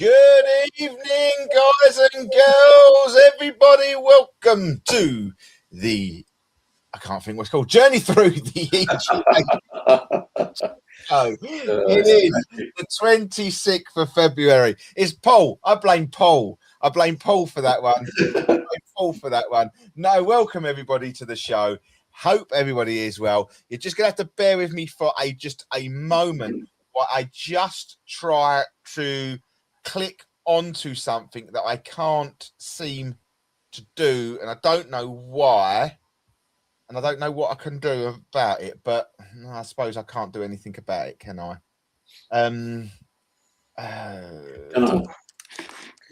Good evening, guys and girls. Everybody, welcome to the, I can't think what it's called, Journey Through the EGA show. It is the 26th of February. It's Paul. I blame Paul. I blame Paul for that one. No, welcome everybody to the show. Hope everybody is well. You're just going to have to bear with me for just a moment while I just try to click onto something that I can't seem to do, and I don't know why, and I don't know what I can do about it, but I suppose I can't do anything about it, can I?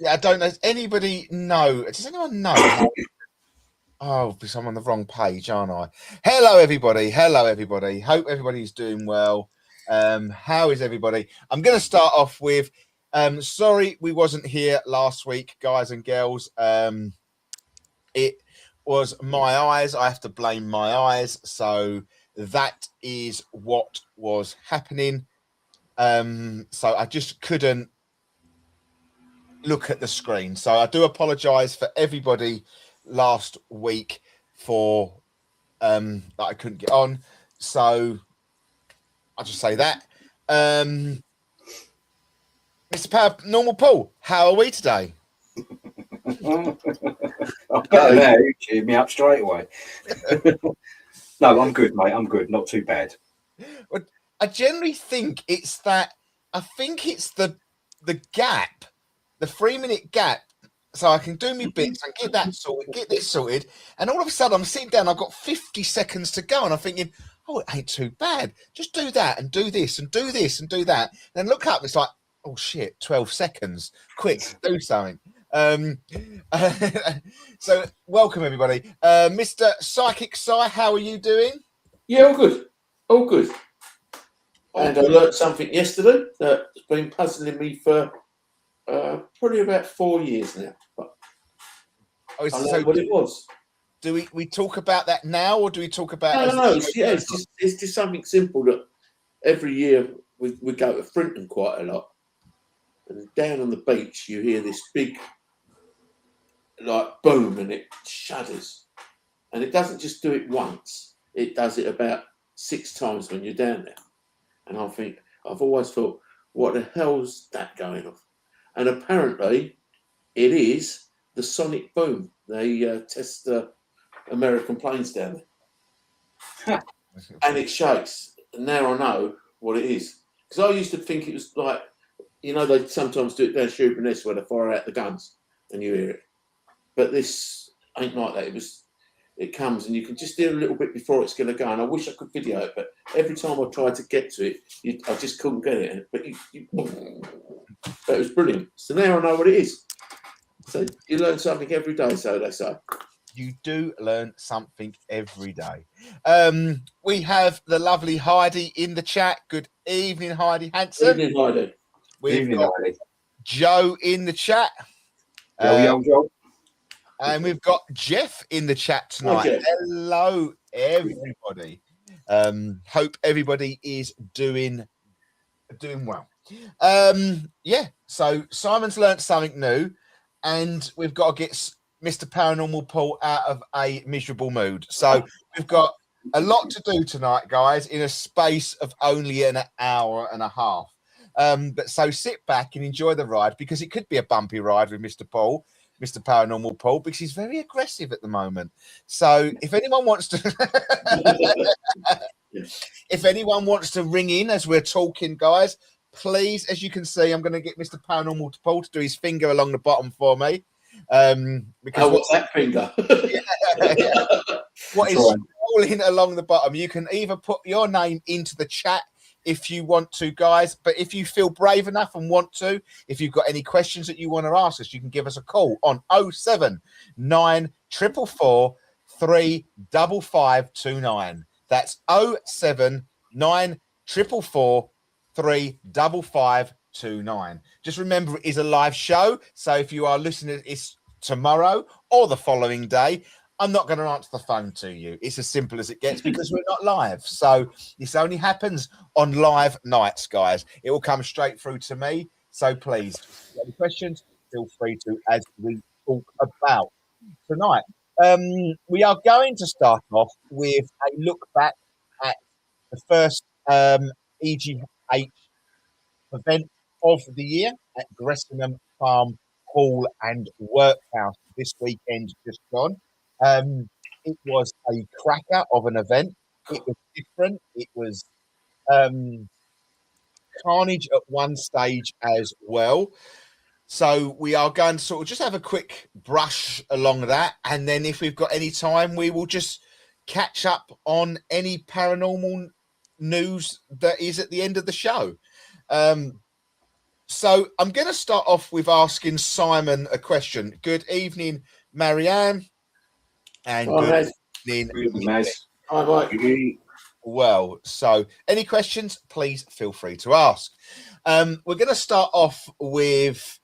Yeah, I don't know. Does anybody know? Does anyone know? Oh, because I'm on the wrong page, aren't I? Hello, everybody. Hope everybody's doing well. How is everybody? I'm going to start off with sorry we wasn't here last week, guys and girls. It was my eyes. I have to blame my eyes. So that is what was happening. So I just couldn't look at the screen. So I do apologize for everybody last week for that I couldn't get on. So I'll just say that. Mr. Paranormal Paul, how are we today? I'm better now. You cheered me up straight away. No, I'm good, mate. I'm good. Not too bad. Well, I generally think it's that. I think it's the gap, the 3-minute gap, so I can do me bits and get that sorted, get this sorted, and all of a sudden I'm sitting down. I've got 50 seconds to go, and I'm thinking, oh, it ain't too bad. Just do that and do this and do this and do that. And then look up, it's like, oh shit, 12 seconds. Quick, do something. So welcome everybody. Mr. Psychic Psy, how are you doing? Yeah, all good. And I learnt something yesterday that's been puzzling me for probably about 4 years now. But I learned what it was. Do we talk about that now, or do we talk about? No. It's just something simple that every year we go to Frinton quite a lot, and down on the beach you hear this big, like, boom, and it shudders, and it doesn't just do it once; it does it about 6 times when you're down there. And I think I've always thought, what the hell's that going off? And apparently, it is the sonic boom. They test the American planes down there, and it shakes. And now I know what it is, because I used to think it was like, you know, they sometimes do it down Shoeburyness where they fire out the guns and you hear it, but this ain't like that. It comes and you can just hear a little bit before it's going to go. And I wish I could video it, but every time I tried to get to it, I just couldn't get it. But it was brilliant. So now I know what it is. So you learn something every day, so they say. You do learn something every day. We have the lovely Heidi in the chat. Good evening, Heidi Hansen. Evening, Heidi. We've got Joe in the chat. Joe. And we've got Jeff in the chat tonight. Hello, everybody. Hope everybody is doing well. Yeah, so Simon's learnt something new, and we've got to get Mr. Paranormal Paul out of a miserable mood. So we've got a lot to do tonight, guys, in a space of only an hour and a half. But so sit back and enjoy the ride, because it could be a bumpy ride with Mr. Paul. Mr. Paranormal Paul, because he's very aggressive at the moment. So if anyone wants to ring in as we're talking, guys, please, as you can see, I'm going to get Mr. Paranormal Paul to do his finger along the bottom for me. Because what's that finger? What is scrolling along the bottom? You can either put your name into the chat if you want to, guys, but if you feel brave enough and want to, if you've got any questions that you want to ask us, you can give us a call on 079 444 35529. That's 079 444 35529. Just remember, it is a live show, so if you are listening, it's tomorrow or the following day. I'm not going to answer the phone to you. It's as simple as it gets, because we're not live. So this only happens on live nights, guys. It will come straight through to me. So please, if you have any questions, feel free to, as we talk about tonight. We are going to start off with a look back at the first EGH event of the year at Gressenhall Farm Hall and Workhouse this weekend just gone. It was a cracker of an event. It was different. It was carnage at one stage as well. So we are going to sort of just have a quick brush along that, and then if we've got any time, we will just catch up on any paranormal news that is at the end of the show. So I'm going to start off with asking Simon a question. Good evening, Marianne, and good evening. Hi, Mike. Well, so any questions, please feel free to ask. We're going to start off with,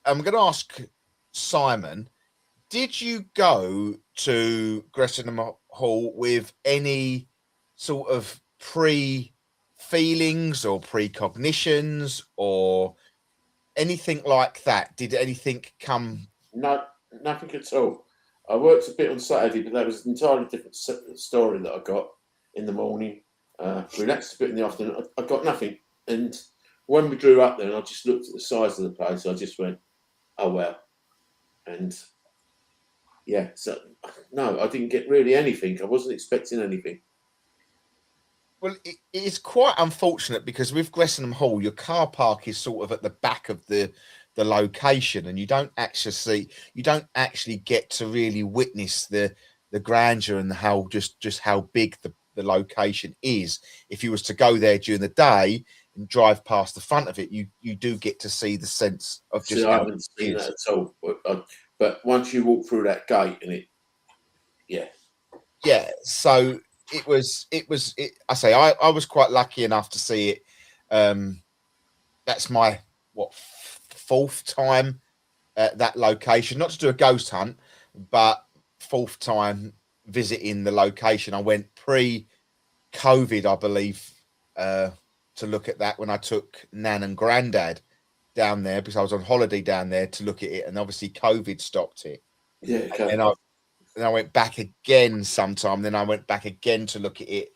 I'm going to ask Simon, did you go to Gressenhall Hall with any sort of pre-feelings or precognitions or anything like that? Did anything come? No, nothing at all. I worked a bit on Saturday, but that was an entirely different story that I got in the morning. Relaxed a bit in the afternoon. I got nothing. And when we drew up there and I just looked at the size of the place, I just went, oh, well. And yeah, so no, I didn't get really anything. I wasn't expecting anything. Well, it is quite unfortunate because with Gressenhall Hall, your car park is sort of at the back of the location, and you don't actually get to really witness the grandeur and how just how big the location is. If you was to go there during the day and drive past the front of it, you do get to see the sense of just. I haven't seen that at all. But once you walk through that gate, and yeah. So it was. I say I was quite lucky enough to see it. That's my fourth time at that location, not to do a ghost hunt, but fourth time visiting the location. I went pre-COVID, I believe, to look at that when I took Nan and Grandad down there because I was on holiday down there to look at it, and obviously COVID stopped it. Yeah, and I went back again sometime. Then I went back again to look at it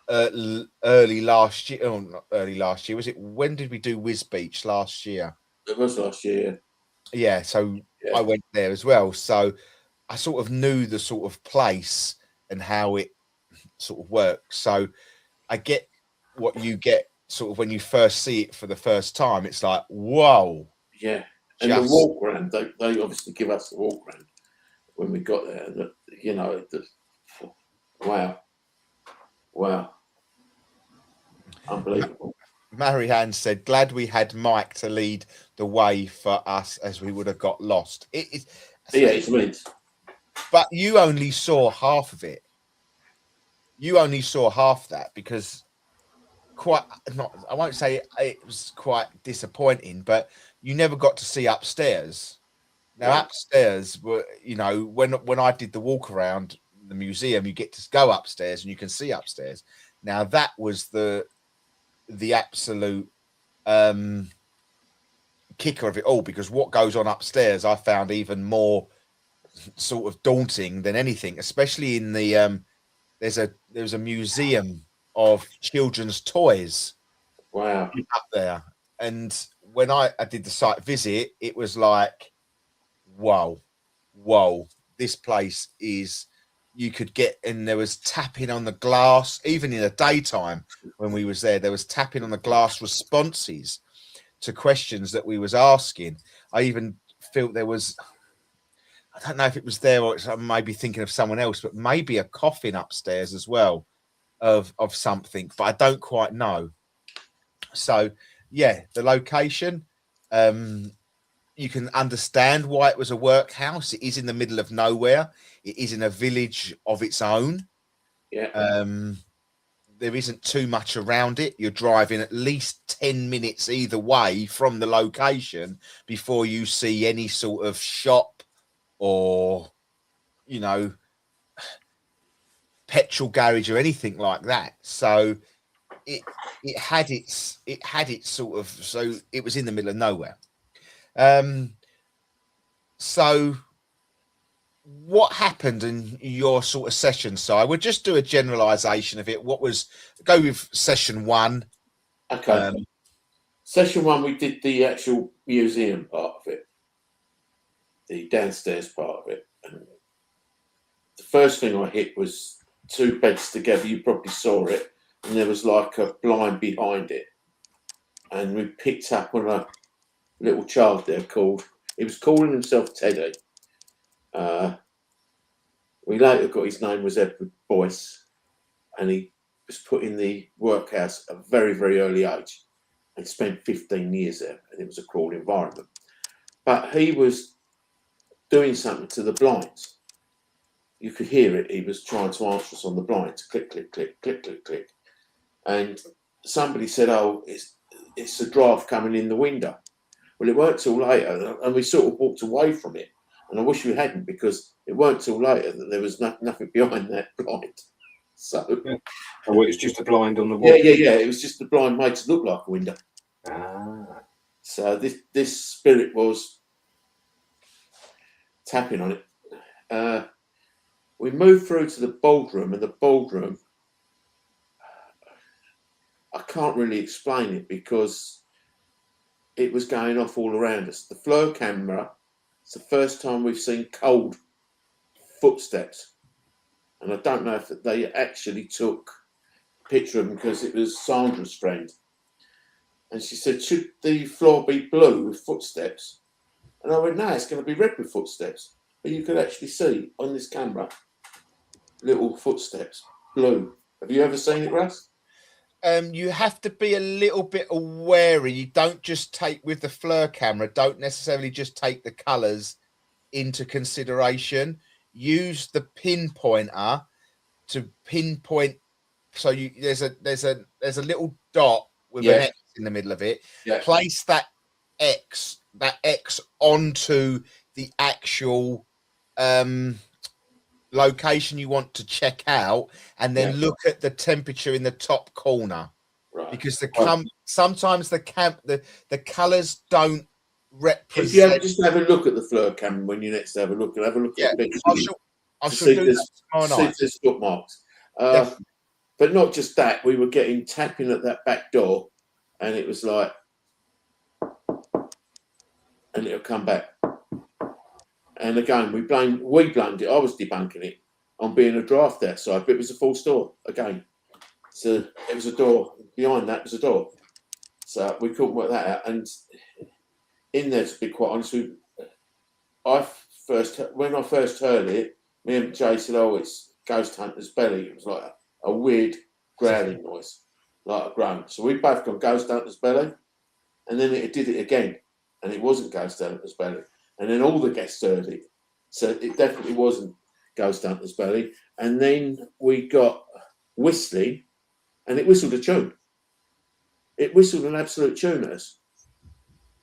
early last year. Oh, not early last year. Was it? When did we do Whiz Beach last year? It was last year. Yeah, so I went there as well. So I sort of knew the sort of place and how it sort of works. So I get what you get sort of when you first see it for the first time. It's like, whoa. Yeah. And the walk round, they obviously give us the walk round when we got there. Wow. Unbelievable. Marianne said, glad we had Mike to lead the way for us as we would have got lost. It's meant. But you only saw half of it. You only saw half that because I won't say it was quite disappointing, but you never got to see upstairs. Now, upstairs were, when I did the walk around the museum, you get to go upstairs and you can see upstairs. Now, that was the absolute kicker of it all, because what goes on upstairs I found even more sort of daunting than anything, especially in the there's a museum of children's toys. Wow. Up there. And when I did the site visit, it was like, whoa, this place is, you could get, and there was tapping on the glass, even in the daytime when we was there was tapping on the glass responses to questions that we was asking. I even felt there was, I don't know if it was there or I may be thinking of someone else, but maybe a coffin upstairs as well of something, but I don't quite know. So yeah, the location, you can understand why it was a workhouse. It is in the middle of nowhere. It is in a village of its own. Yeah. There isn't too much around it. You're driving at least 10 minutes either way from the location before you see any sort of shop or, petrol garage or anything like that. So it had its sort of, so it was in the middle of nowhere. So what happened in your sort of session? So I would just do a generalization of it. What was, go with session one. Okay. Session one, we did the actual museum part of it, the downstairs part of it. And the first thing I hit was two beds together. You probably saw it, and there was like a blind behind it. And we picked up on a little child there he was calling himself Teddy. We later got his name was Edward Boyce, and he was put in the workhouse at a very, very early age and spent 15 years there, and it was a cruel environment. But he was doing something to the blinds. You could hear it. He was trying to answer us on the blinds. Click, click, click, click, click, click. And somebody said, oh, it's a draft coming in the window. Well, it weren't till later, and we sort of walked away from it. And I wish we hadn't, because it weren't till later that there was nothing behind that blind. So, Oh, it was just a blind on the wall. Yeah. It was just the blind made to look like a window. Ah. So this spirit was tapping on it. We moved through to the ballroom, and the ballroom, I can't really explain it because it was going off all around us. The floor camera, it's the first time we've seen cold footsteps. And I don't know if they actually took a picture of them, because it was Sandra's friend. And she said, should the floor be blue with footsteps? And I went, no, it's going to be red with footsteps. But you could actually see on this camera little footsteps, blue. Have you ever seen it, Russ? You have to be a little bit wary. You don't just take, with the FLIR camera, don't necessarily just take the colours into consideration. Use the pinpointer to pinpoint. So there's a little dot with an X in the middle of it. Yeah. Place that X onto the actual location you want to check out, and then look at the temperature in the top corner. Right. Because sometimes the colours don't represent. If you ever just have a look at the FLIR camera when you next have a look, and have a look at the I shall do that tomorrow night. See there's footmarks. But not just that, we were getting tapping at that back door, and it was like, and it'll come back. And again, we blamed it. I was debunking it on being a draft outside, but it was a false door again. So it was a door. Behind that was a door. So we couldn't work that out. And in there, to be quite honest with you, when I first heard it, me and Jay said, oh, it's Ghost Hunter's belly. It was like a weird growling noise, like a groan. So we both got Ghost Hunter's belly, and then it did it again, and it wasn't Ghost Hunter's belly. And then all the guests heard it. So it definitely wasn't Ghost Hunter's belly. And then we got whistling, and it whistled a tune. It whistled an absolute tune at us.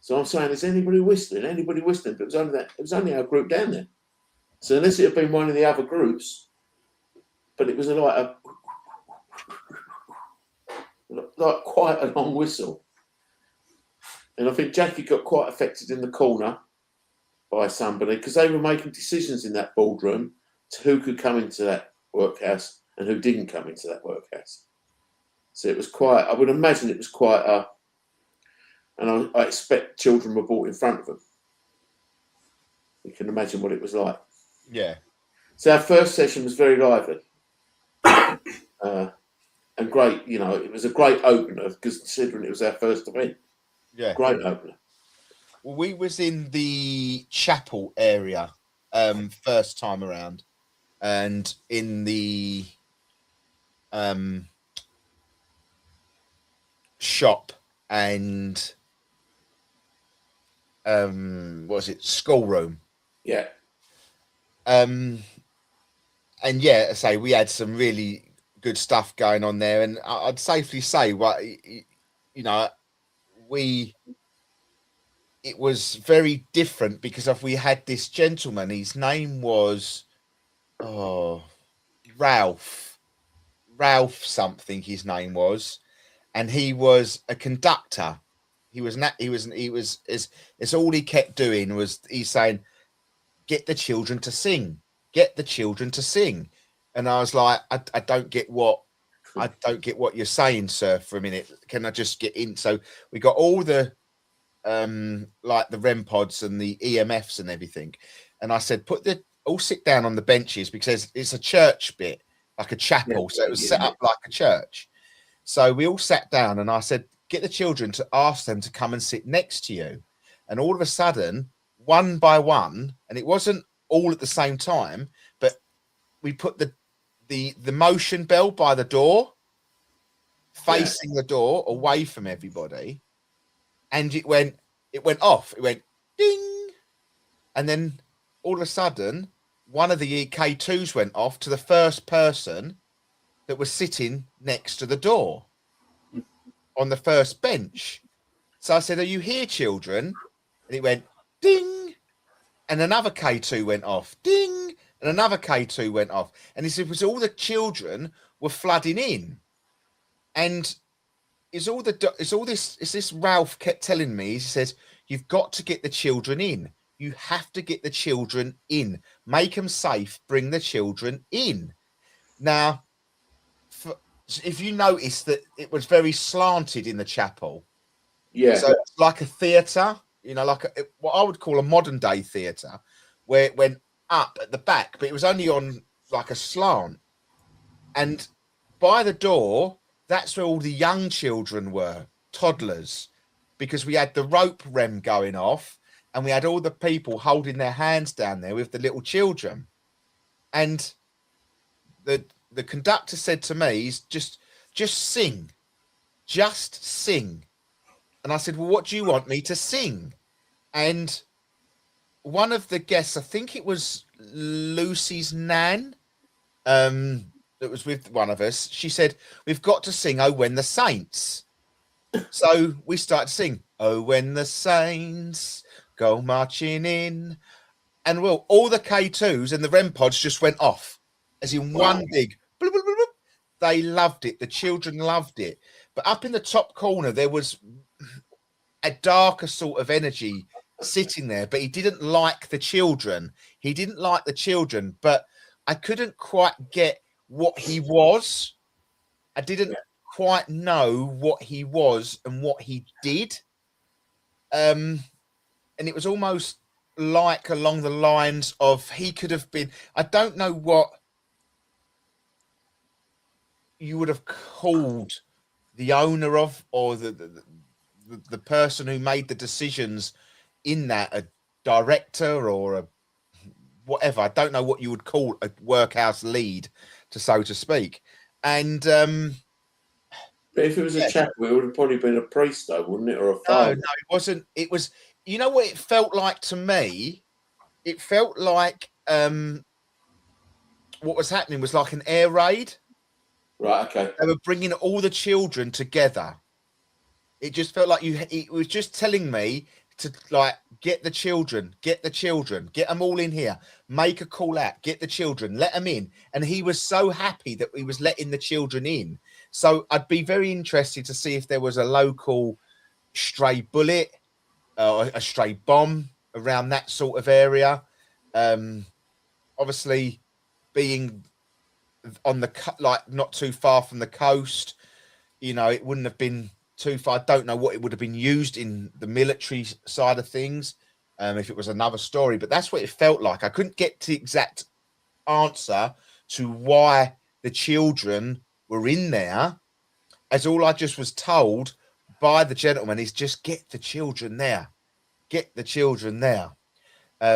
So I'm saying, is anybody whistling? But it was only our group down there. So unless it had been one of the other groups, but it was like quite a long whistle. And I think Jackie got quite affected in the corner by somebody, because they were making decisions in that boardroom to who could come into that workhouse and who didn't come into that workhouse. So it was quite, I would imagine it was quite and I expect children were brought in front of them. You can imagine what it was like. Yeah. So our first session was very lively. And great, it was a great opener, because considering it was our first event. Yeah. Great opener. Well, we was in the chapel area first time around, and in the shop and what was it, schoolroom. Yeah. And yeah, say we had some really good stuff going on there, and I'd safely say, it was very different, because if we had this gentleman, his name was Ralph something, his name was, and he was a conductor. It's all he kept doing was he's saying, get the children to sing, get the children to sing. And I was like, I don't get what you're saying, sir, for a minute. Can I just get in? So we got all the like the REM pods and the EMFs and everything. And I said, all sit down on the benches, because it's a church bit, like a chapel. So it was set up like a church. So we all sat down, and I said, get the children to ask them to come and sit next to you. And all of a sudden, one by one, and it wasn't all at the same time, but we put the motion bell by the door, facing the door, away from everybody, and it went off. It went ding, and then all of a sudden, one of the K2s went off to the first person that was sitting next to the door on the first bench. So I said, are you here, children? And it went ding, and another K2 went off, ding, and another K2 went off. And he said, it was all the children were flooding in. And it's this Ralph kept telling me, he says, you've got to get the children in. You have to get the children in. Make them safe. Bring the children in. Now, if you notice that it was very slanted in the chapel. Yeah. So it's like a theatre, like what I would call a modern day theatre, where it went up at the back, but it was only on like a slant. And by the door, that's where all the young children were, toddlers, because we had the rope rem going off, and we had all the people holding their hands down there with the little children. And the conductor said to me, just sing, just sing. And I said, well, what do you want me to sing? And one of the guests, I think it was Lucy's nan, that was with one of us, she said, we've got to sing Oh When the Saints. So we started to sing Oh When the Saints Go Marching In. And well, all the K2s and the REM pods just went off, as in one big bloop, bloop, bloop, bloop. They loved it. The children loved it. But up in the top corner, there was a darker sort of energy sitting there, but he didn't like the children. But I couldn't quite get what he was. I didn't quite know what he was and what he did. And it was almost like along the lines of he could have been, I don't know what you would have called the owner of, or the person who made the decisions in that, a director or a whatever. I don't know what you would call a workhouse lead, so to speak. And but if it was a chapel, it would have probably been a priest, though, wouldn't it, or a father? No, it wasn't. It was. You know what it felt like to me? It felt like what was happening was like an air raid. Right. Okay. They were bringing all the children together. It just felt like it was just telling me to like get the children, get them all in here, make a call out, get the children, let them in. And he was so happy that he was letting the children in. So I'd be very interested to see if there was a local stray bullet or a stray bomb around that sort of area. Obviously, being on the like not too far from the coast, it wouldn't have been too far. I don't know what it would have been used in the military side of things, if it was another story, but that's what it felt like. I couldn't get the exact answer to why the children were in there, as all I just was told by the gentleman is just get the children there. I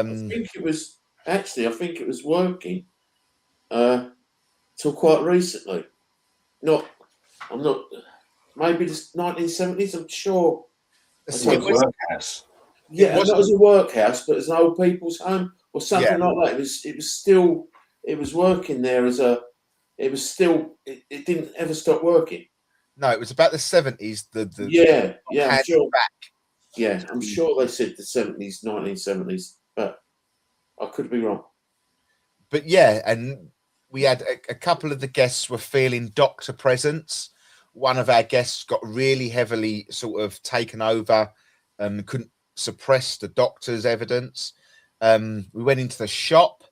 think it was working till quite recently. I'm not. Maybe the 1970s. I'm sure. It was Workhouse. Yeah, it was a workhouse, but it's an old people's home or something like that. It was working there as a. It was still. It didn't ever stop working. No, it was about the 70s. I'm sure. Back. Yeah, I'm sure they said the 70s, 1970s, but I could be wrong. But yeah, and we had a couple of the guests were feeling doctor presence one of our guests got really heavily sort of taken over, couldn't suppress the doctor's evidence. We went into the shop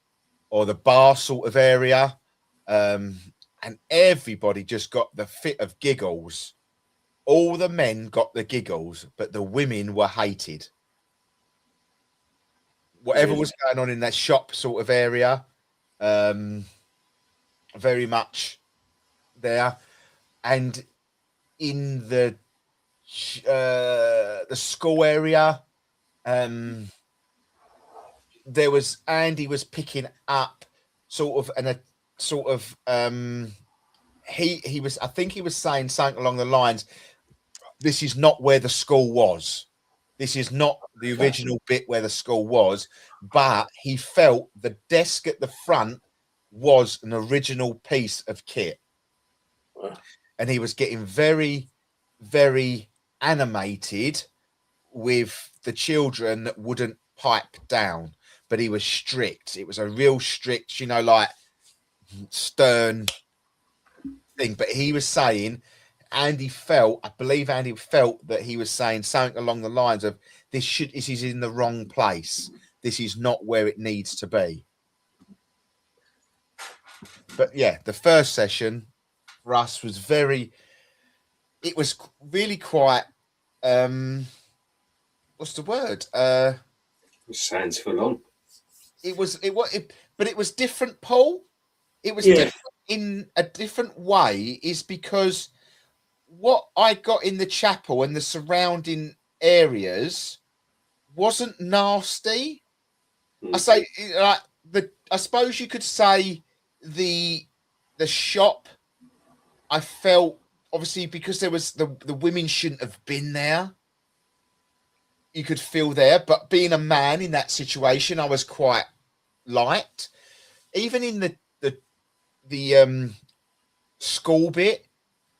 or the bar sort of area, and everybody just got the fit of giggles. All the men got the giggles, but the women were hated. Whatever was going on in that shop sort of area, very much there. And in the school area, there was Andy was picking up sort of he was, I think he was saying something along the lines, this is not where the school was. This is not the original bit where the school was, but he felt the desk at the front was an original piece of kit. And he was getting very, very animated with the children that wouldn't pipe down, but he was strict. It was a real strict, like stern thing. But he was saying, I believe Andy felt that he was saying something along the lines of, this is in the wrong place. This is not where it needs to be. But yeah, the first session for us was it was really quite, what's the word? Sounds full on. But it was different, Paul. It was different in a different way, is because what I got in the chapel and the surrounding areas wasn't nasty. I say, I suppose you could say the shop, I felt, obviously, because there was the women shouldn't have been there. You could feel there, but being a man in that situation, I was quite light. Even in the school bit,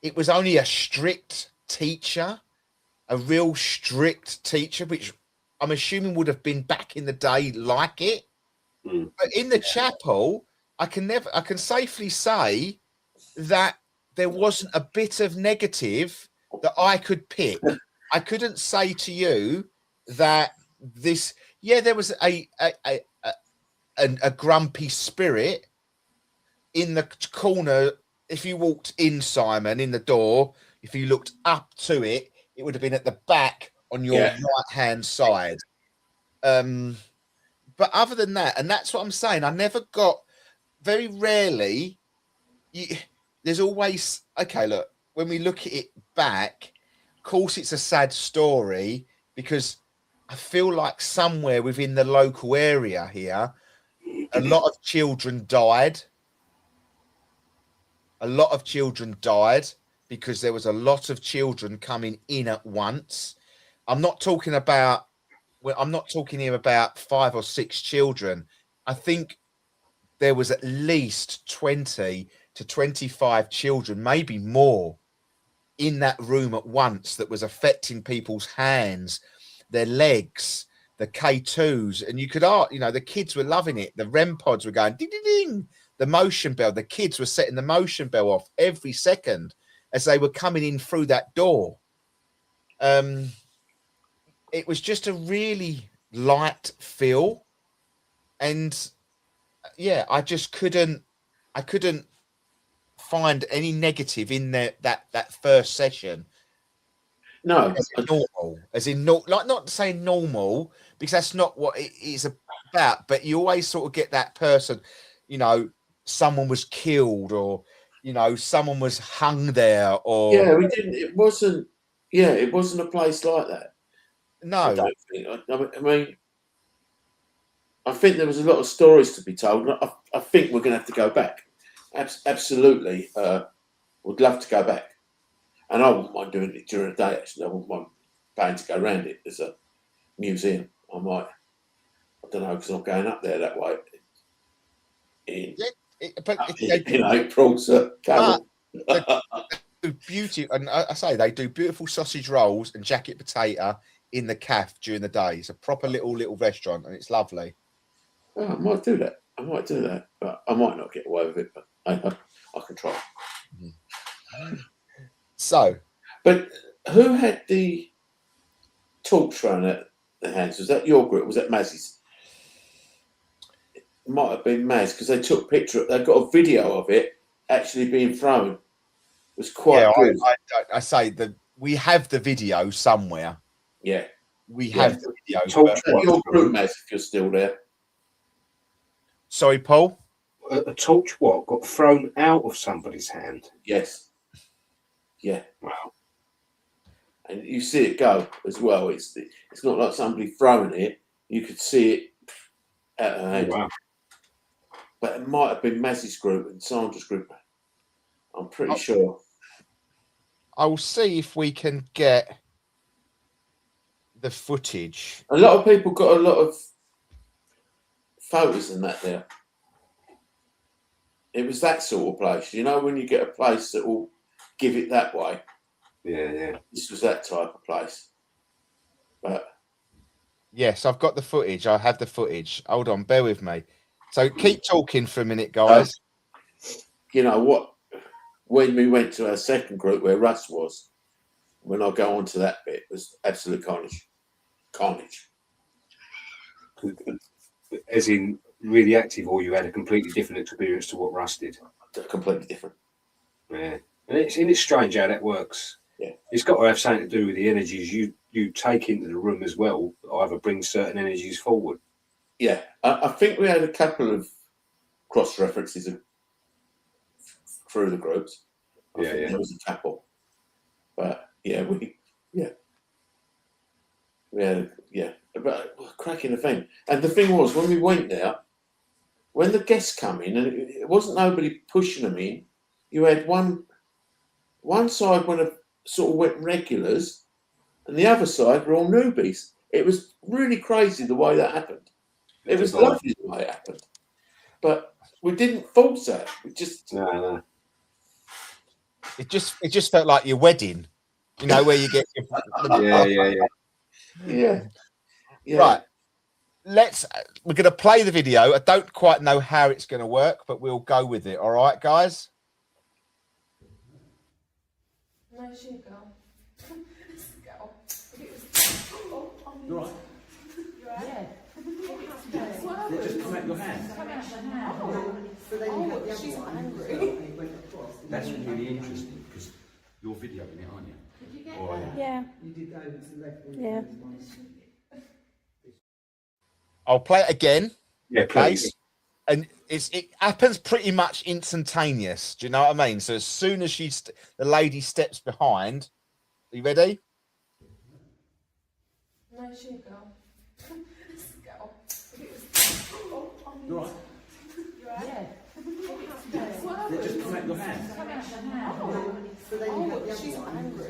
it was only a strict teacher, a real strict teacher, which I'm assuming would have been back in the day like it. But in the chapel, I can safely say that there wasn't a bit of negative that I could pick. I couldn't say to you that there was a grumpy spirit in the corner. If you walked in, Simon, in the door, if you looked up to it, it would have been at the back on your right hand side. But other than that, and that's what I'm saying, I never got, very rarely, there's always, okay, look, when we look at it back, of course it's a sad story, because I feel like somewhere within the local area here, a lot of children died. A lot of children died because there was a lot of children coming in at once. I'm not talking here about 5 or 6 children. I think there was at least 20 to 25 children, maybe more, in that room at once, that was affecting people's hands, their legs, the K2s. And you could, the kids were loving it. The REM pods were going ding, ding, ding. The motion bell, the kids were setting the motion bell off every second as they were coming in through that door. It was just a really light feel. And yeah, I couldn't find any negative in that first session. No, as in not saying normal, because that's not what it is about. But you always sort of get that person, someone was killed, or someone was hung there, or we didn't. It wasn't. Yeah, it wasn't a place like that. No, I don't think. I mean, I think there was a lot of stories to be told. I think we're going to have to go back. Absolutely, would love to go back. And I wouldn't mind doing it during the day, actually. I wouldn't mind paying to go around it as a museum. I don't know, because I'm going up there that way in April. So beauty, and I say they do beautiful sausage rolls and jacket potato in the cafe during the day. It's a proper little restaurant, and it's lovely. Oh, I might do that, but I might not get away with it, but I can try. So, But who had the torch thrown at the hands? Was that your group? Was that Maz's? It might have been Maz because they took a picture. They got a video of it actually being thrown. It was quite yeah, good. I say that we have the video somewhere. Yeah. We Yeah. have the video. Torch But your group, Maz, if you're still there. Sorry, Paul. A torch what got thrown out of somebody's hand. Yes. Yeah. Wow. And you see it go as well. It's not like somebody throwing it. You could see it out her hand. Wow. But it might have been Maz's group and Sandra's group. I'm pretty sure. I will see if we can get the footage. A lot of people got a lot of photos in that there. It was that sort of place. You know, when you get a place that will give it that way. Yeah, yeah. This was that type of place. But Yes, I've got the footage. I have the footage. Hold on, bear with me. So keep talking for a minute, guys. you know what? When we went to our second group where Russ was, when I go on to that bit, it was absolute carnage. Carnage. As in really active, or you had a completely different experience to what Russ did. Completely different. Yeah. And it's strange how that works. Yeah. It's got to have something to do with the energies you take into the room as well. Either bring certain energies forward. Yeah. I think we had a couple of cross references through the groups. I think there was a couple. But yeah, we had but cracking event. And the thing was, when we went there, when the guests come in, and it wasn't nobody pushing them in, you had one side when it sort of went regulars, and the other side were all newbies. It was really crazy the way that happened. It was lovely the way it happened. But we didn't force that. We just No. It just felt like your wedding, you know, where you get Yeah. Right. We're going to play the video. I don't quite know how it's going to work, but we'll go with it. All right, guys? Nice you go. Let's go. You're right. You're right. They just come out your hand. Oh, she's angry. That's really interesting because you're videoing it, aren't you? Did you get Or, that? Yeah. You did go to the left. Yeah. I'll play it again. Yeah, please. And it happens pretty much instantaneous. Do you know what I mean? So as soon as the lady steps behind, are you ready? Nice you go. Let's go. You're right. You're right. They just come out your hand. Oh, she's angry.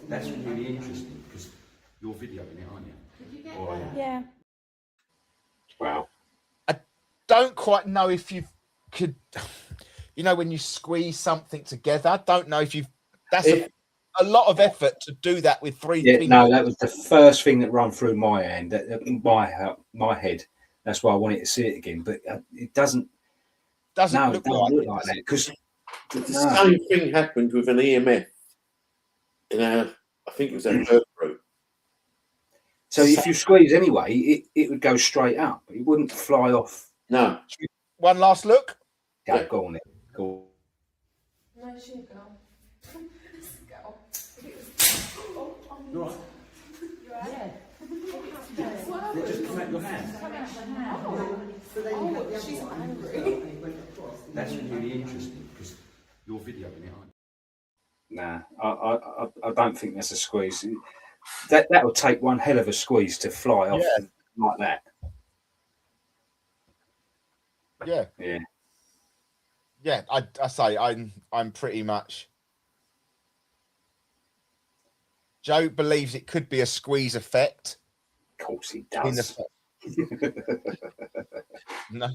That's really interesting because you're videoing it, aren't you? Did you get Or, that? Yeah. Wow. Don't quite know if you could, you know, when you squeeze something together. I don't know if that's a lot of effort to do that with three fingers. No, that was the first thing that ran through my hand, my head. That's why I wanted to see it again, but it doesn't Doesn't look like that because the same thing happened with an EMF in our, I think it was our third group. So if you squeeze anyway, it would go straight up. It wouldn't fly off. No. One last look. Yeah, go on then. Go on. Nice you go. Let's go. you're right. You're right. They just come out your hand. Oh, she's angry. That's really interesting because you're videoing it, aren't you? Nah, I don't think that's a squeeze. That would take one hell of a squeeze to fly off like that. Yeah. I say I'm pretty much. Joe believes it could be a squeeze effect. Of course he does. No,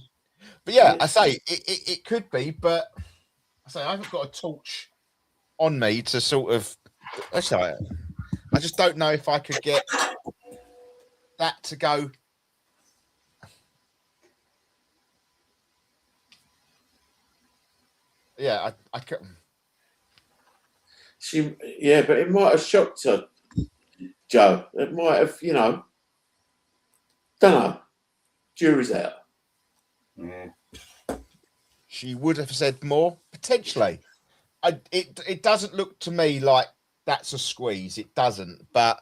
but yeah, I say it could be, but I say I haven't got a torch on me to sort of. I just don't know if I could get that to go. Yeah, I could. Yeah, but it might have shocked her, Joe. It might have, don't know. Jury's out. Yeah. She would have said more, potentially. It doesn't look to me like that's a squeeze. It doesn't, but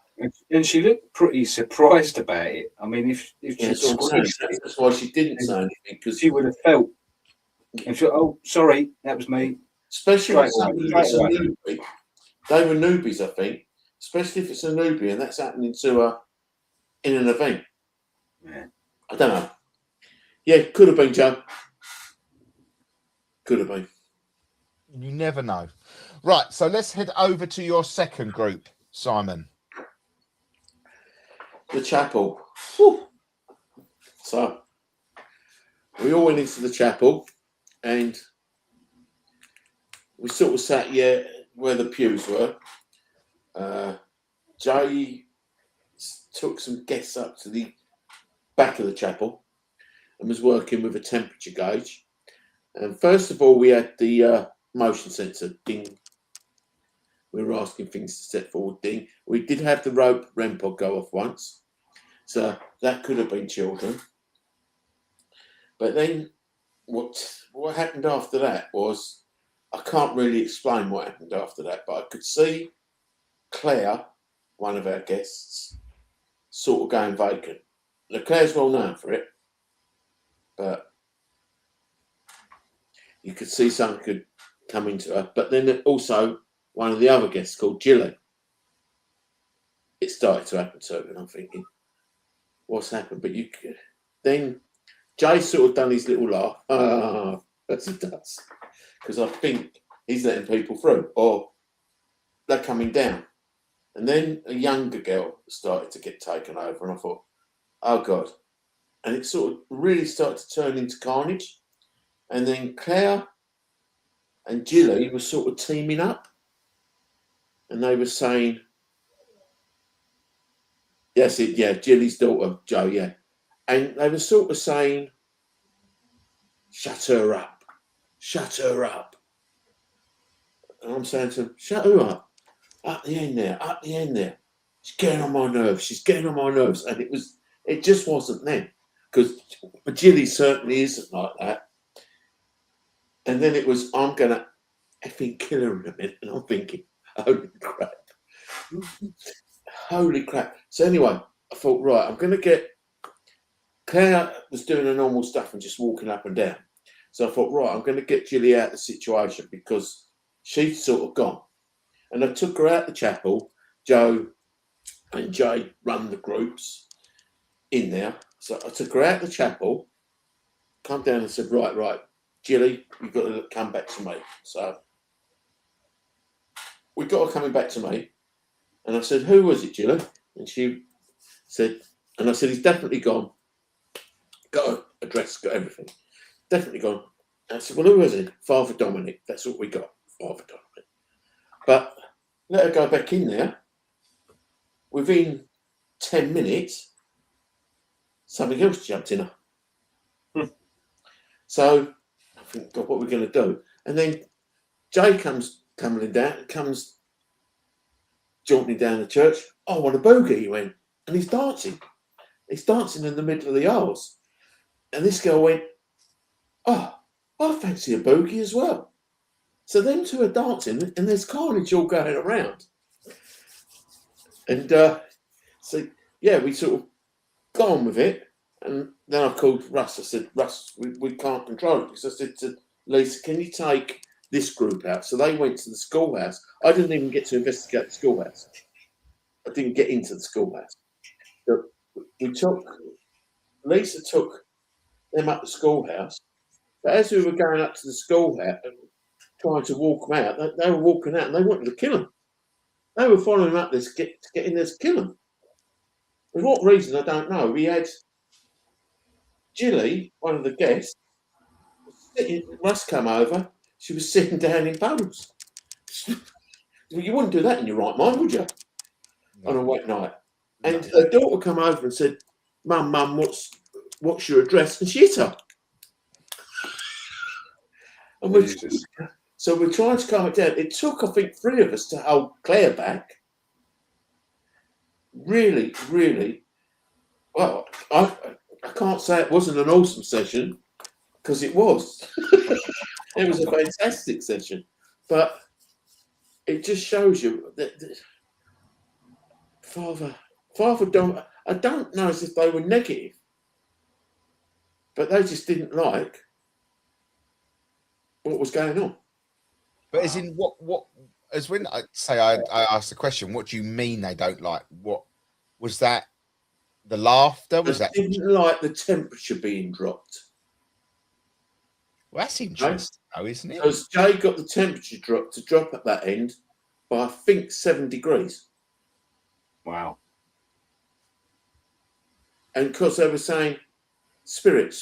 And she looked pretty surprised about it. I mean, if Yeah, she'd squeezed it, that's why she didn't say anything, because she would have felt. And she, oh, sorry, that was me. especially Straight with somebody away, that's a straight away. newbie, they were newbies, I think. Especially if it's a newbie and that's happening to her in an event. Yeah. I don't know. Yeah, could have been, Joe. Could have been. you never know. Right, so let's head over to your second group, Simon. The chapel. Whew. So we all went into the chapel and we sort of sat where the pews were. Jay took some guests up to the back of the chapel and was working with a temperature gauge. And first of all, we had the motion sensor, ding. We were asking things to step forward, ding. We did have the rope REM pod go off once, so that could have been children. But then what happened after that was, I can't really explain what happened after that, but I could see Claire, one of our guests, sort of going vacant. Now, Claire's well known for it, but you could see something could come into her. But then also one of the other guests called Jilly, it started to happen to her, and I'm thinking, what's happened? But then Jay sort of done his little laugh, as he does, because I think he's letting people through, or they're coming down. And then a younger girl started to get taken over, and I thought, oh God. And it sort of really started to turn into carnage. And then Claire and Jilly were sort of teaming up, and they were saying, yes, Jilly's daughter, Joe, yeah. And they were sort of saying, shut her up, shut her up. And I'm saying to them, shut her up the end there, up the end there. She's getting on my nerves, she's getting on my nerves. And it just wasn't them, because Jilly certainly isn't like that. And then it was, I'm going to effing kill her in a minute. And I'm thinking, holy crap. Holy crap. So anyway, I thought, right, I'm going to get, Claire was doing her normal stuff and just walking up and down. So I thought, right, I'm going to get Jilly out of the situation because she'd sort of gone. And I took her out the chapel. Joe and Jay run the groups in there. So I took her out the chapel, come down and said, right, Jilly, you've got to come back to me. So we got her coming back to me. And I said, who was it, Jilly? And she said, and I said, he's definitely gone. Got an address, got everything. Definitely gone. And I said, well, who was it? Father Dominic. That's what we got, Father Dominic. But let her go back in there. Within 10 minutes, something else jumped in her. So I think, God, what are we going to do? And then Jay comes tumbling down, comes jaunting down the church. I want a boogie, he went. And he's dancing. He's dancing in the middle of the aisles. And this girl went, oh, I fancy a boogie as well. So them two are dancing, and there's carnage all going around. And so, yeah, we sort of got on with it. And then I called Russ. I said, Russ, we can't control it. Because I said to Lisa, can you take this group out? So they went to the schoolhouse. I didn't even get to investigate the schoolhouse. I didn't get into the schoolhouse. So Lisa took them up the schoolhouse. But as we were going up to the schoolhouse and trying to walk them out, they were walking out and they wanted to kill them. They were following up to get in there to kill them. For what reason, I don't know. We had Jilly, one of the guests, Russ come over. She was sitting down in puddles. You wouldn't do that in your right mind, would you? On a wet night. And her daughter come over and said, Mum, what's your address? And she hit her. And so So we're trying to calm it down. It took, I think, 3 of us to hold Claire back. Really, really. Well, I can't say it wasn't an awesome session, because it was. It was a fantastic session. But it just shows you that Father don't. I don't know as if they were negative, but they just didn't like what was going on. But as in what as when I say I asked the question, what do you mean they don't like? What was that? The laughter was They that? didn't like the temperature being dropped. Well, that's interesting, though, isn't it? Because Jay got the temperature to drop at that end by, I think, 7 degrees. Wow. And because they were saying, spirit,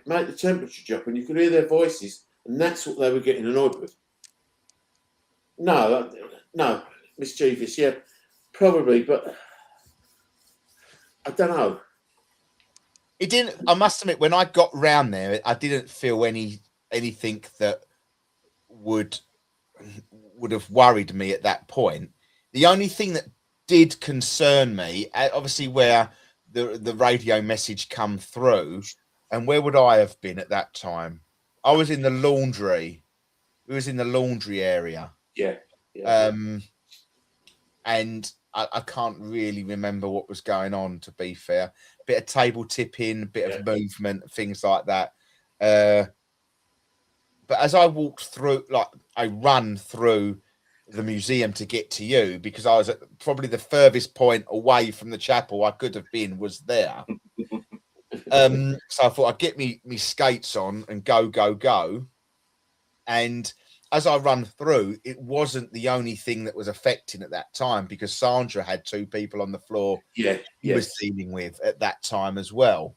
make the temperature drop, and you could hear their voices, and that's what they were getting annoyed with. No, mischievous, yeah, probably, but I don't know. It didn't. I must admit, when I got round there, I didn't feel anything that would have worried me at that point. The only thing that did concern me, obviously, where the radio message come through, and where would I have been at that time? I was in the laundry. We was in the laundry area. Yeah. And I can't really remember what was going on, to be fair. Bit of table tipping, bit of movement, things like that. But as I walked through, like I run through the museum to get to you, because I was at probably the furthest point away from the chapel I could have been was there. So I thought I'd get me skates on and go. And as I run through, it wasn't the only thing that was affecting at that time, because Sandra had 2 people on the floor was dealing with at that time as well.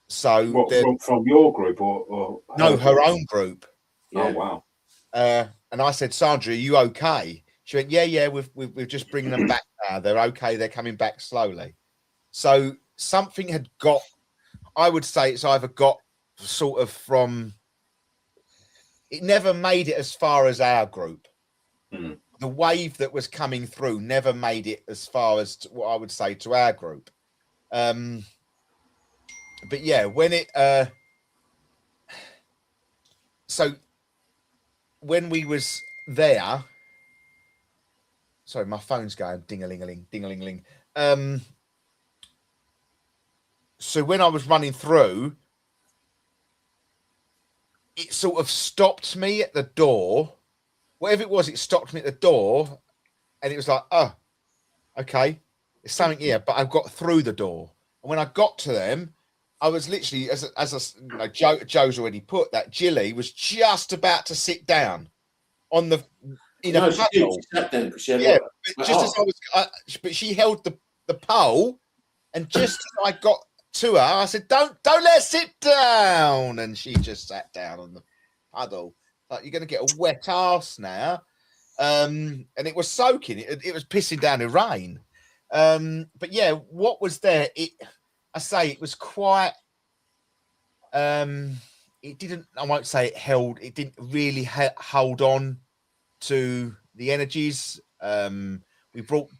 So from your group or no, her own group. Yeah. Oh wow. And I said, Sandra, are you okay? She went, yeah, we're just bringing them back now. They're okay. They're coming back slowly. So something had got, I would say it's either got sort of from, it never made it as far as our group. Mm. The wave that was coming through never made it as far as what I would say to our group. But yeah, when it, so when we was there, sorry, my phone's going ding-a-ling-a-ling. So when I was running through, it sort of stopped me at the door. Whatever it was, it stopped me at the door, and it was like, oh, okay, there's something here. But I got through the door, and when I got to them, I was literally, Joe's already put that, Jilly was just about to sit down on the in a puddle. She sat down because she had but just as I was, but she held the pole, and just as I got to her, I said, "Don't let her sit down," and she just sat down on the puddle. Like, you're going to get a wet ass now, and it was soaking. It was pissing down the rain. But yeah, what was there? It was quite. It didn't. I won't say it held. It didn't really hold on to the energies. We brought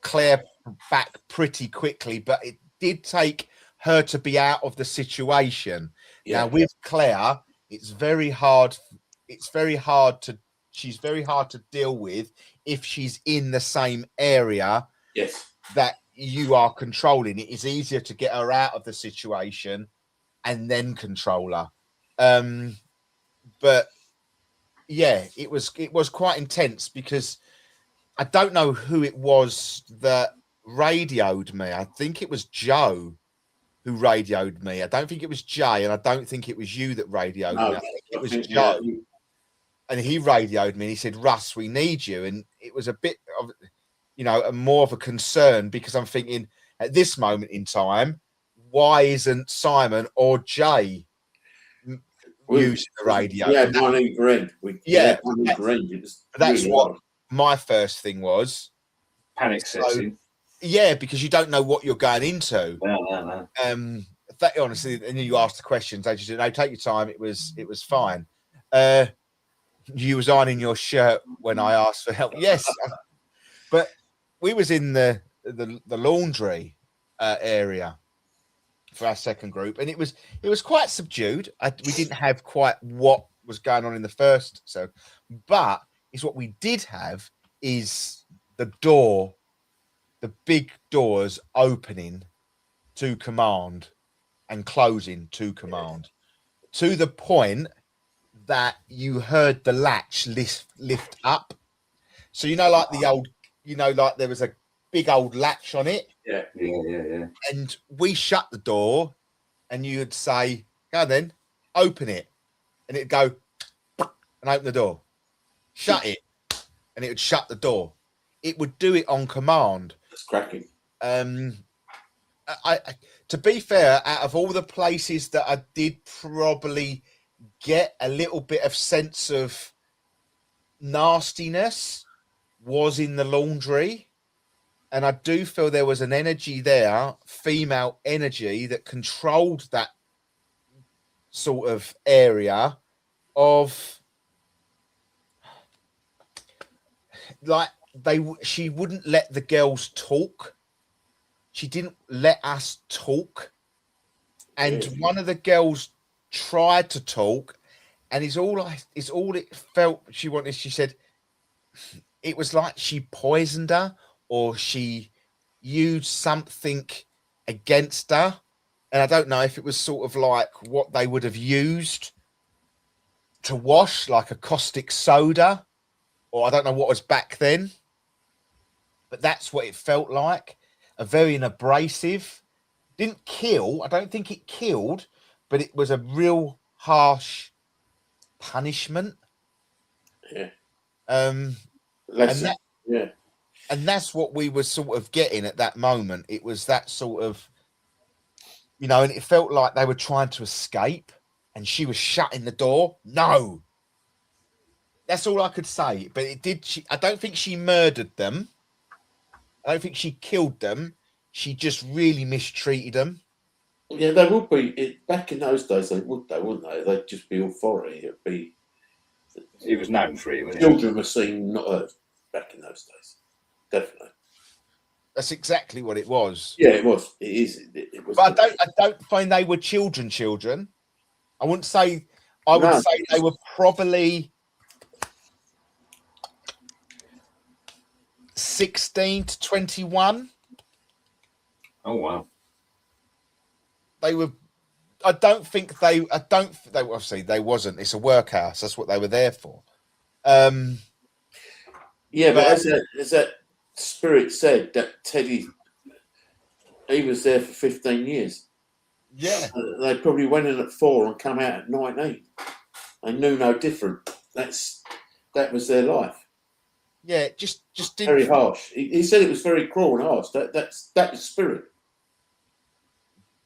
Claire back pretty quickly, but it did take her to be out of the situation. Yeah. Now with Claire, it's very hard. She's very hard to deal with if she's in the same area. Yes. That you are controlling. It is easier to get her out of the situation and then control her. But yeah, it was quite intense, because I don't know who it was that radioed me. I think it was Joe who radioed me. I don't think it was Jay, and I don't think it was you that radioed me. I think it was Joe. Yeah. And he radioed me and he said, "Russ, we need you." And it was a bit of, more of a concern, because I'm thinking at this moment in time, why isn't Simon or Jay using the radio? Yeah, money green. That's what my first thing was. Panic setting. Yeah, because you don't know what you're going into. No. That, honestly, and then you ask the questions. They just said, "No, take your time. It was fine." You was ironing your shirt when I asked for help. Yes, but we was in the laundry area for our second group, and it was quite subdued. We didn't have quite what was going on in the first, but it's what we did have is the big doors opening to command and closing to command, to the point that you heard the latch lift up. So like the old, like there was a big old latch on it. Yeah. And we shut the door, and you'd say, "Go then, open it," and it'd go and open the door. Shut it, and it would shut the door. It would do it on command. That's cracking. I to be fair, out of all the places that I did probably get a little bit of sense of nastiness was in the laundry, and I do feel there was an energy there, female energy, that controlled that sort of area of like she wouldn't let the girls talk. She didn't let us talk, and one of the girls tried to talk, and it's all it felt she wanted. She said it was like she poisoned her, or she used something against her, and I don't know if it was sort of like what they would have used to wash, like a caustic soda, or I don't know what was back then, but that's what it felt like. A very abrasive, didn't kill. I don't think it killed, but it was a real harsh punishment. Yeah. And that's what we were sort of getting at that moment. It was that sort of, and it felt like they were trying to escape, and she was shutting the door. No, that's all I could say. But it did. I don't think she murdered them. I don't think she killed them. She just really mistreated them. Yeah, they would be. Back in those days, they would, though, wouldn't they? They'd just be authority. It'd be. It was known for it, wasn't it? Children were seen, not heard, back in those days. Definitely. That's exactly what it was. Yeah, it was. It is. It was. But I don't find they were children. I wouldn't say. I would say they were probably 16 to 21. Oh wow. They were. I don't think they. Obviously, they wasn't. It's a workhouse. That's what they were there for. Yeah, but as that spirit said, that Teddy, he was there for 15 years. Yeah. They probably went in at 4 and come out at 19. They knew no different. That was their life. Yeah, just didn't. Very harsh. He said it was very cruel and harsh. That was spirit.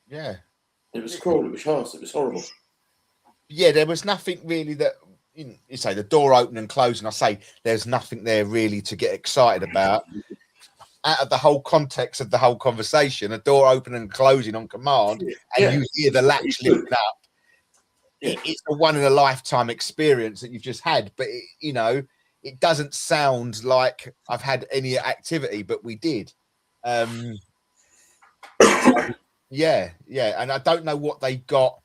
Yeah. It was cruel. It was harsh. It was horrible. Yeah, there was nothing really that you say the door opening and closing. I say there's nothing there really to get excited about. Out of the whole context of the whole conversation, a door opening and closing on command, and you hear the latch lifting up. It's a one in a lifetime experience that you've just had, but it doesn't sound like I've had any activity, but we did. Yeah, and I don't know what they got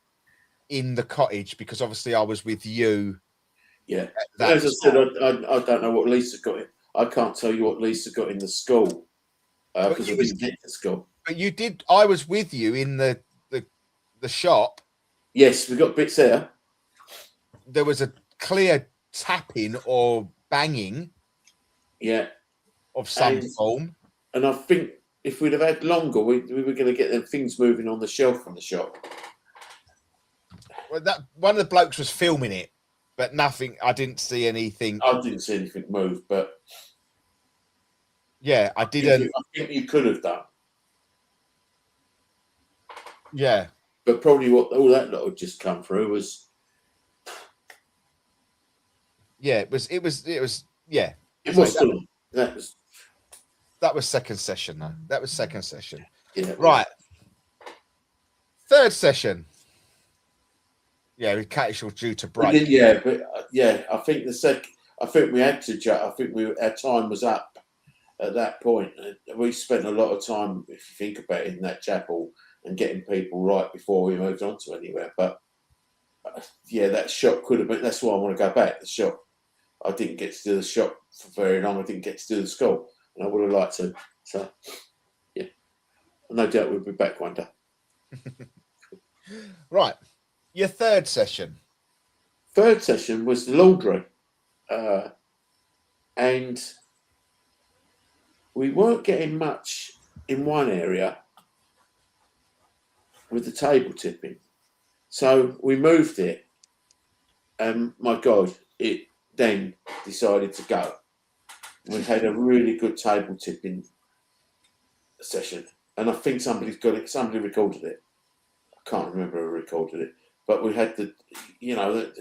in the cottage because obviously I was with you. Yeah, as I said, I don't know what Lisa got in. I can't tell you what Lisa got in the school because I didn't get to school. But you did. I was with you in the shop. Yes, we got bits there. There was a clear tapping or banging. Yeah, of some form. And I think if we'd have had longer, we were going to get them things moving on the shelf from the shop. Well, that one of the blokes was filming it, but nothing. I didn't see anything. I didn't see anything move, but yeah, I didn't. I think you could have done. Yeah, but probably what all that lot had just come through was. Yeah, it was. Yeah, it was. That was second session, though. That was second session. Yeah. Right. Third session. Yeah, we cut it short due to break. Yeah, but yeah, I think I think we had to. I think our time was up at that point. We spent a lot of time, if you think about it, in that chapel and getting people right before we moved on to anywhere. But yeah, that shop could have been. That's why I want to go back. The shop. I didn't get to do the shop for very long. I didn't get to do the school, and I would have liked to. So, yeah, no doubt we'll be back one day. Right, your third session. Third session was the laundry, and we weren't getting much in one area with the table tipping, so we moved it. And my God, it then decided to go. We had a really good table tipping session, and I think somebody's got it. Somebody recorded it. I can't remember who recorded it, but we had there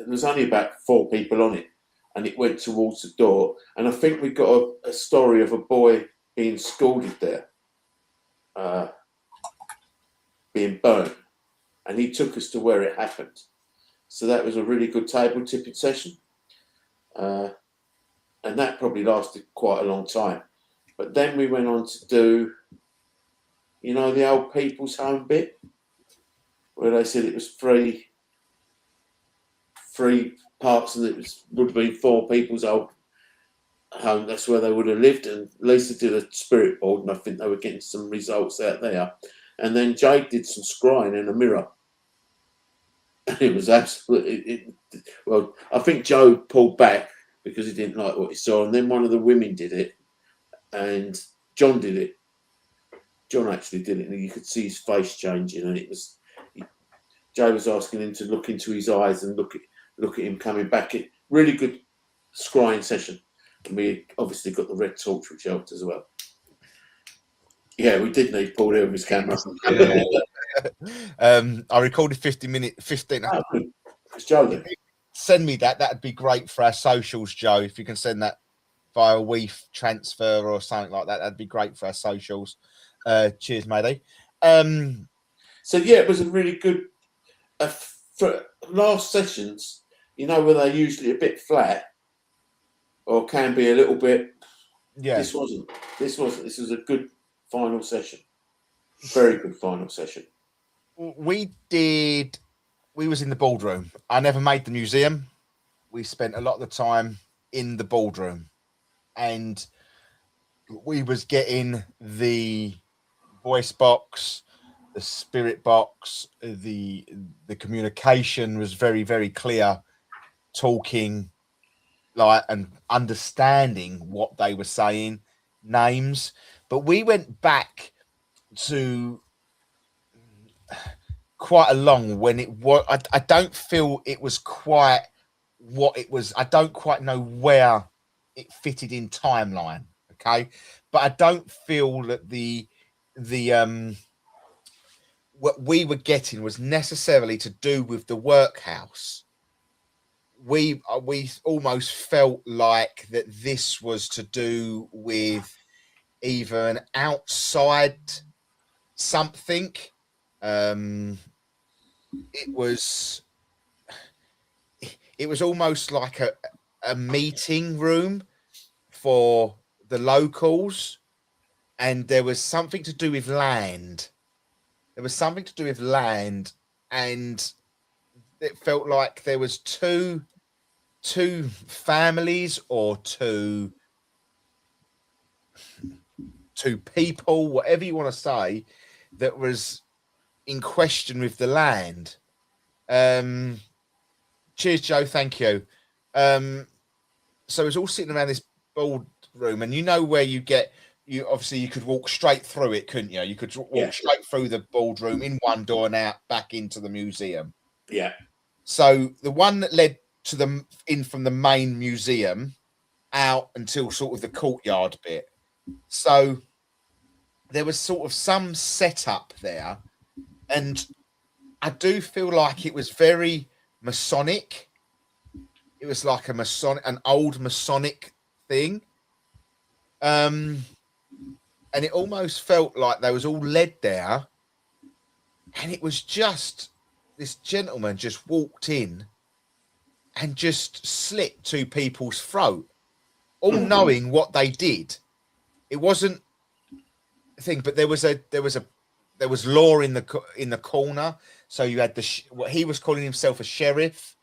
was only about 4 people on it, and it went towards the door. And I think we got a story of a boy being scalded there, being burned, and he took us to where it happened. So that was a really good table tipping session. And that probably lasted quite a long time. But then we went on to do, the old people's home bit, where they said it was three parts, and would have been 4 people's old home. That's where they would have lived. And Lisa did a spirit board, and I think they were getting some results out there. And then Jade did some scrying in a mirror. And it was absolutely, well, I think Joe pulled back because he didn't like what he saw. And then one of the women did it, and John did it. John actually did it, and you could see his face changing. And Joe was asking him to look into his eyes and look at him coming back. Really good scrying session. And we obviously got the red torch, which helped as well. Yeah, we did need Paul there with his camera. I recorded 15. Oh, good. It's Joe then. Send me that. That'd be great for our socials, Joe. If you can send that via a WeF transfer or something like that, that'd be great for our socials. Cheers, matey. So yeah, it was a really good. For last sessions, where they're usually a bit flat, or can be a little bit. Yeah. This wasn't. This was a good final session. Very good final session. We was in the boardroom. I never made the museum. We spent a lot of the time in the boardroom, and we was getting the voice box, the spirit box, the communication was very, very clear, talking and understanding what they were saying, names. But we went back to quite a long when it was. I don't feel it was quite what it was. I don't quite know where it fitted in timeline. Okay, but I don't feel that the what we were getting was necessarily to do with the workhouse. We almost felt like that this was to do with either an outside something. It was almost like a meeting room for the locals, and there was something to do with land. There was something to do with land, and it felt like there was two families or two people, whatever you want to say, that was in question with the land. Cheers, Joe. Thank you. So it's all sitting around this boardroom, and where you obviously you could walk straight through it, couldn't you? You could walk straight through the boardroom in one door and out back into the museum. Yeah. So the one that led to in from the main museum out until sort of the courtyard bit. So there was sort of some setup there, and I do feel like it was very Masonic. It was like an old Masonic thing. And it almost felt like they was all led there, and it was just this gentleman just walked in, and just slit two people's throat, all knowing what they did. It wasn't a thing, but there was law in the corner. So you had what he was calling himself a sheriff,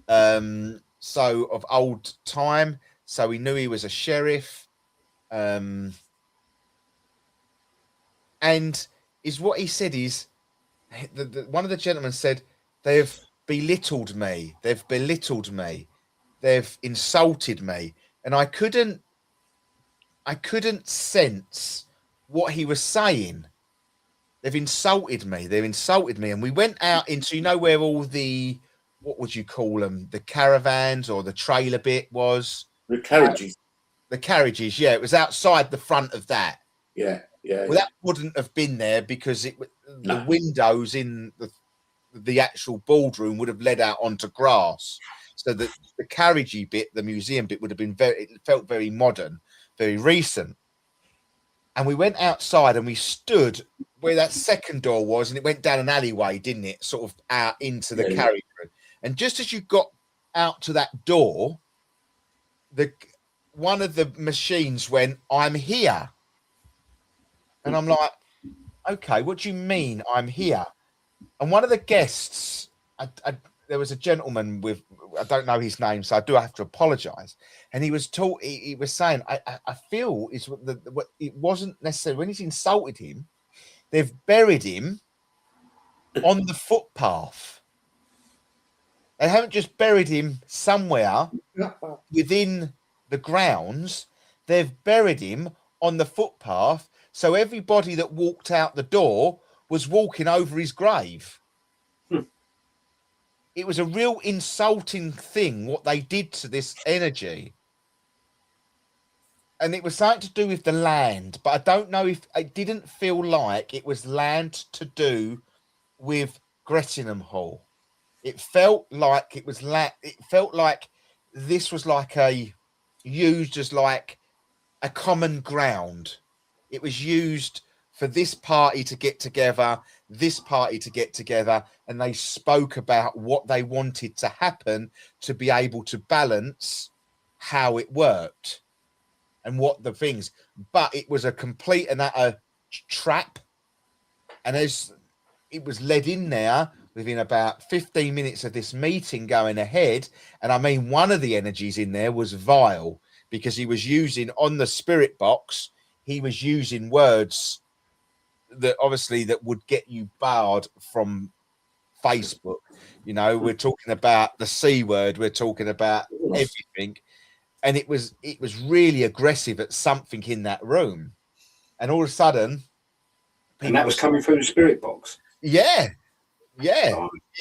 so of old time. So he knew he was a sheriff, and is what he said is one of the gentlemen said they've belittled me, they've insulted me, and I couldn't sense what he was saying. They've insulted me, and we went out into, you know, where all the, what would you call them, the caravans or the trailer bit was, The carriages. the carriages. Yeah, it was outside the front of that. Yeah. Well, that wouldn't have been there because the windows in the actual boardroom would have led out onto grass. So the carriagey bit, the museum bit, would have been it felt very modern, very recent. And we went outside and we stood where that second door was, and it went down an alleyway, didn't it? Sort of out into the carriage room. And just as you got out to that door, one of the machines went, "I'm here." And I'm like, okay, what do you mean I'm here? And one of the guests, there was a gentleman with, I don't know his name, so I do have to apologize. And he was he was saying, I feel it wasn't necessarily, when he's insulted him, they've buried him on the footpath. They haven't just buried him somewhere within the grounds. They've buried him on the footpath. So everybody that walked out the door was walking over his grave. It was a real insulting thing what they did to this energy. And it was something to do with the land, but I don't know if it didn't feel like it was land to do with Gressenhall. It felt like it was it felt like this was like used as like a common ground. It was used for this party to get together, this party to get together, and they spoke about what they wanted to happen to be able to balance how it worked and what the things. But it was a complete and utter trap. And as it was led in there within about 15 minutes of this meeting going ahead, and I mean, one of the energies in there was vile, because he was using on the spirit box, he was using words that obviously that would get you barred from Facebook. You know, we're talking about the C word, we're talking about everything. And it was really aggressive at something in that room. And all of a sudden, and that was coming through the spirit box. Yeah.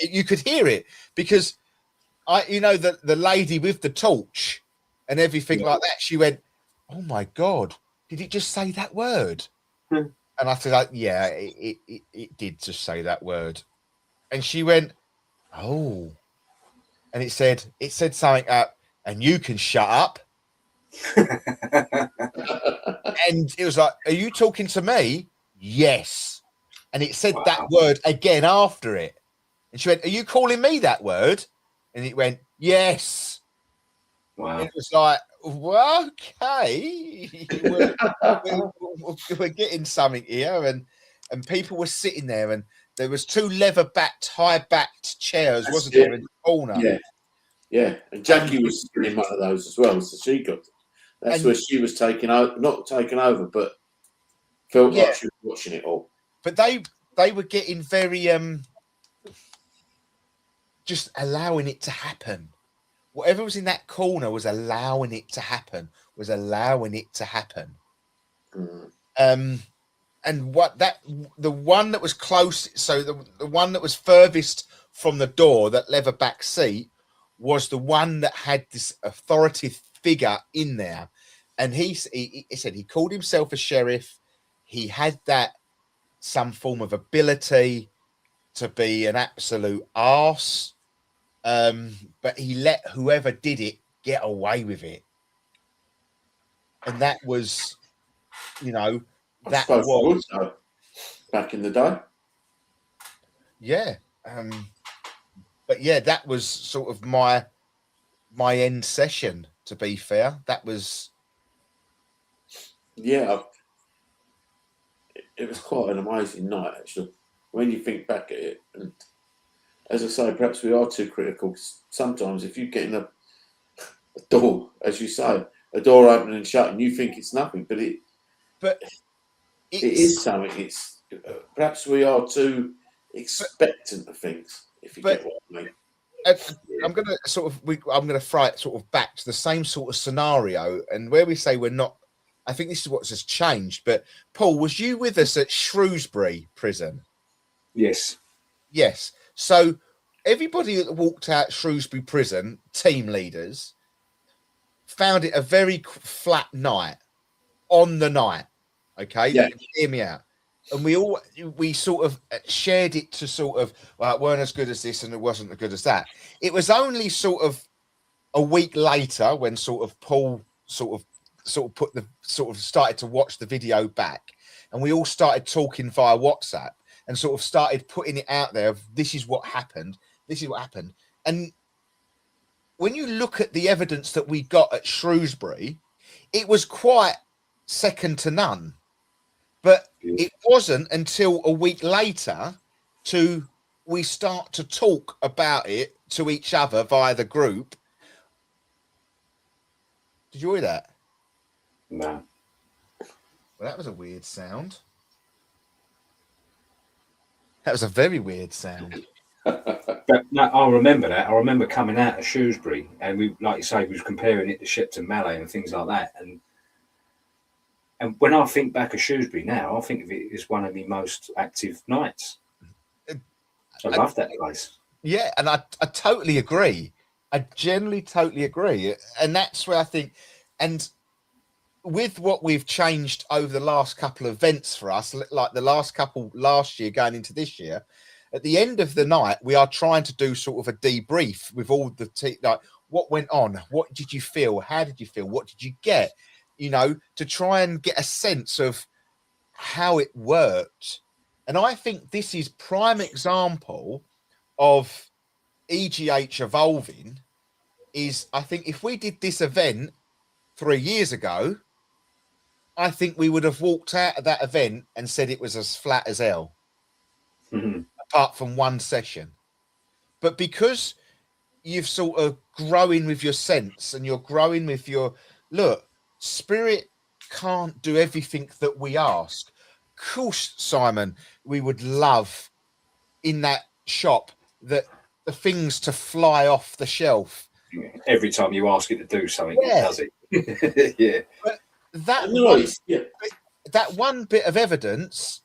You could hear it, because the lady with the torch and everything like that, she went, "Oh my God, did it just say that word?" And I said, "Yeah, it did just say that word." And she went, "Oh," and it said something up, "And you can shut up." And it was like, "Are you talking to me?" "Yes." And it said that word again after it. And she went, "Are you calling me that word?" And it went, "Yes." Wow. And it was like, well, okay, we're getting something here. And people were sitting there, and there was two leather-backed, high-backed chairs, wasn't there, in the corner? Yeah. And Jackie was in one of those as well, so she got. That's where she was not taken over, but felt like she was watching it all. But they were getting very just allowing it to happen. Whatever was in that corner was allowing it to happen. And the one that was close, so the one that was furthest from the door, that leather back seat, was the one that had this authoritative figure in there. And he said he called himself a sheriff. He had some form of ability to be an absolute arse. But he let whoever did it get away with it. And that was, that was back in the day. Yeah. But yeah, that was sort of my my end session. To be fair, that was Yeah, it was quite an amazing night, actually, when you think back at it. And as I say, perhaps we are too critical. Sometimes if you get in a door, as you say, a door opening and shutting, you think it's nothing, but it is something. It's perhaps we are too expectant of things, if you get what I mean. I'm going to I'm going to throw it sort of back to the same sort of scenario, and where we say we're not. I think this is what has changed. But Paul, was you with us at Shrewsbury Prison? Yes. Yes. So everybody that walked out Shrewsbury Prison, team leaders, found it a very flat night on the night. Okay, Yeah. hear me out. And we sort of shared it to sort of, well, it weren't as good as this and it wasn't as good as that. It was only sort of a week later when sort of Paul sort of put the sort of started to watch the video back, and we all started talking via WhatsApp and sort of started putting it out there of this is what happened, this is what happened. And when you look at the evidence that we got at Shrewsbury, it was quite second to none. But it wasn't until a week later we start to talk about it to each other via the group. Did you hear that? No. Well, that was a weird sound. That was a very weird sound. But no, I remember that. I remember coming out of Shrewsbury, and we, like you say, we was comparing it to Shepton Mallet and things like that. And when I think back of Shrewsbury now, I think of it as one of the most active nights. I love that place. Yeah, and I totally agree. I generally totally agree. And that's where I think, and with what we've changed over the last couple of events for us, like the last year going into this year, at the end of the night, we are trying to do sort of a debrief with all the like what went on, what did you feel, how did you feel, what did you get, you know, to try and get a sense of how it worked. And I think this is prime example of EGH evolving. Is I think if we did this event 3 years ago, I think we would have walked out of that event and said it was as flat as hell, apart from one session. But because you've sort of growing with your sense and you're growing with your look, spirit can't do everything that we ask. Of course, Simon, we would love in that shop that the things to fly off the shelf. Every time you ask it to do something, Yeah. it does it. Yeah. But that that one bit of evidence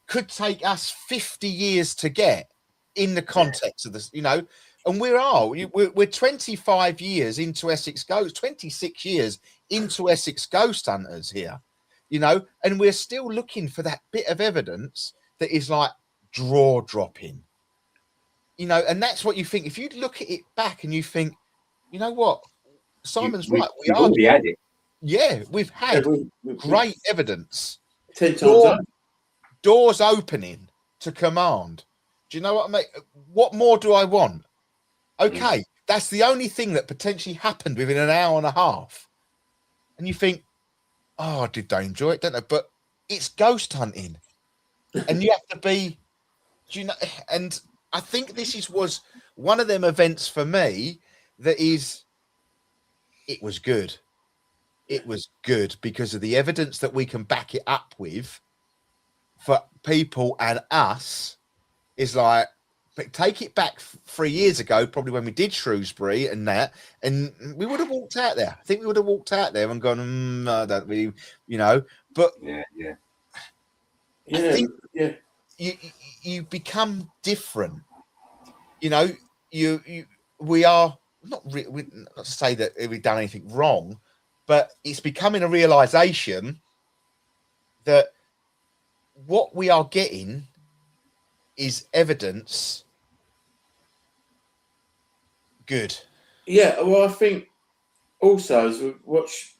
could take us 50 years to get in the context of this, you know. And we're 25 years into Essex Ghost, 26 years into Essex Ghost Hunters here, you know, and we're still looking for that bit of evidence that is like draw dropping, you know. And that's what you think if you look at it back and you think, you know what, Simon's right. We've already had it. Yeah, we've had great evidence. 10 times doors opening to command. Do you know what I mean? What more do I want? Okay, that's the only thing that potentially happened within an hour and a half. And you think, oh, did they enjoy it? Don't know. But it's ghost hunting. And you have to be, do you know? And I think this was one of them events for me that is, it was good. It was good because of the evidence that we can back it up with for people and us is like, take it back 3 years ago, probably when we did Shrewsbury and that, and we would have walked out there. I think we would have walked out there and gone, I don't really, you know, but you become different. You know, we are not to say that we've done anything wrong, but it's becoming a realization that what we are getting is evidence good. Yeah, well, I think also as we watch,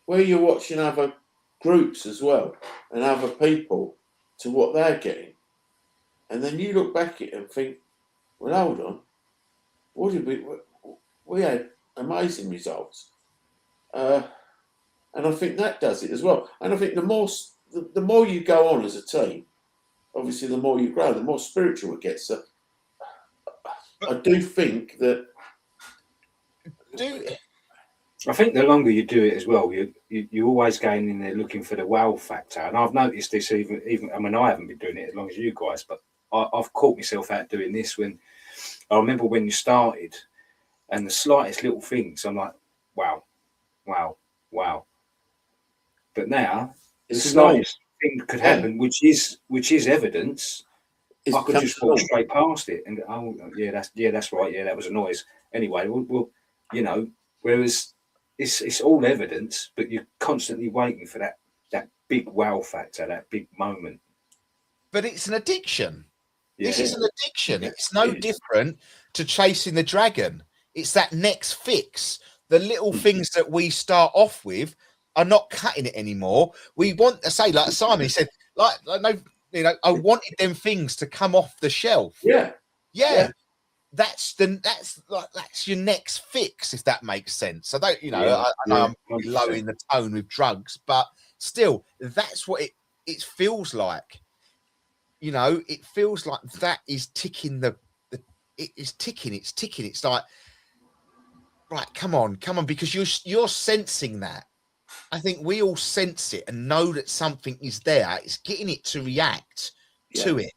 where you're watching other groups as well and other people to what they're getting, and then you look back at it and think, well, hold on, what did we had amazing results. And I think that does it as well. And I think the more you go on as a team, obviously the more you grow, the more spiritual it gets. So I do think that. I think the longer you do it as well, you always going in there looking for the wow factor. And I've noticed this even I mean, I haven't been doing it as long as you guys, but I've caught myself out doing this when I remember when you started, and the slightest little things, I'm like, wow, wow, wow. But now the It's normal. slightest thing could happen, which is evidence. It's I could become just walk normal. straight past it and go, oh yeah, that's right, yeah, that was a noise. Anyway, we'll you know, whereas it's all evidence, but you're constantly waiting for that big wow factor, that big moment. But it's an addiction. Yeah. This is an addiction. Yeah. It's no different to chasing the dragon. It's that next fix. The little things that we start off with are not cutting it anymore. We want to say, like Simon, he said, like no, you know, I wanted them things to come off the shelf. Yeah. That's your next fix, if that makes sense. I don't, you know, Yeah, I know I'm 100%. lowering the tone with drugs, but still, that's what it feels like. You know, it feels like that is ticking it is ticking. It's ticking. It's like, right, come on, because you're sensing that. I think we all sense it and know that something is there. It's getting it to react to it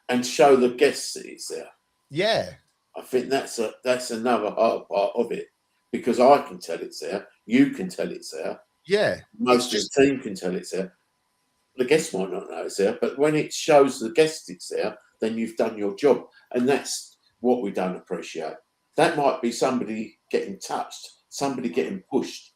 and show the guests that it's there. Yeah, I think that's another hard part of it, because I can tell it's there, you can tell it's there, yeah. most of the team can tell it's there. The guests might not know it's there, but when it shows the guests it's there, then you've done your job, and that's what we don't appreciate. That might be somebody getting touched, somebody getting pushed,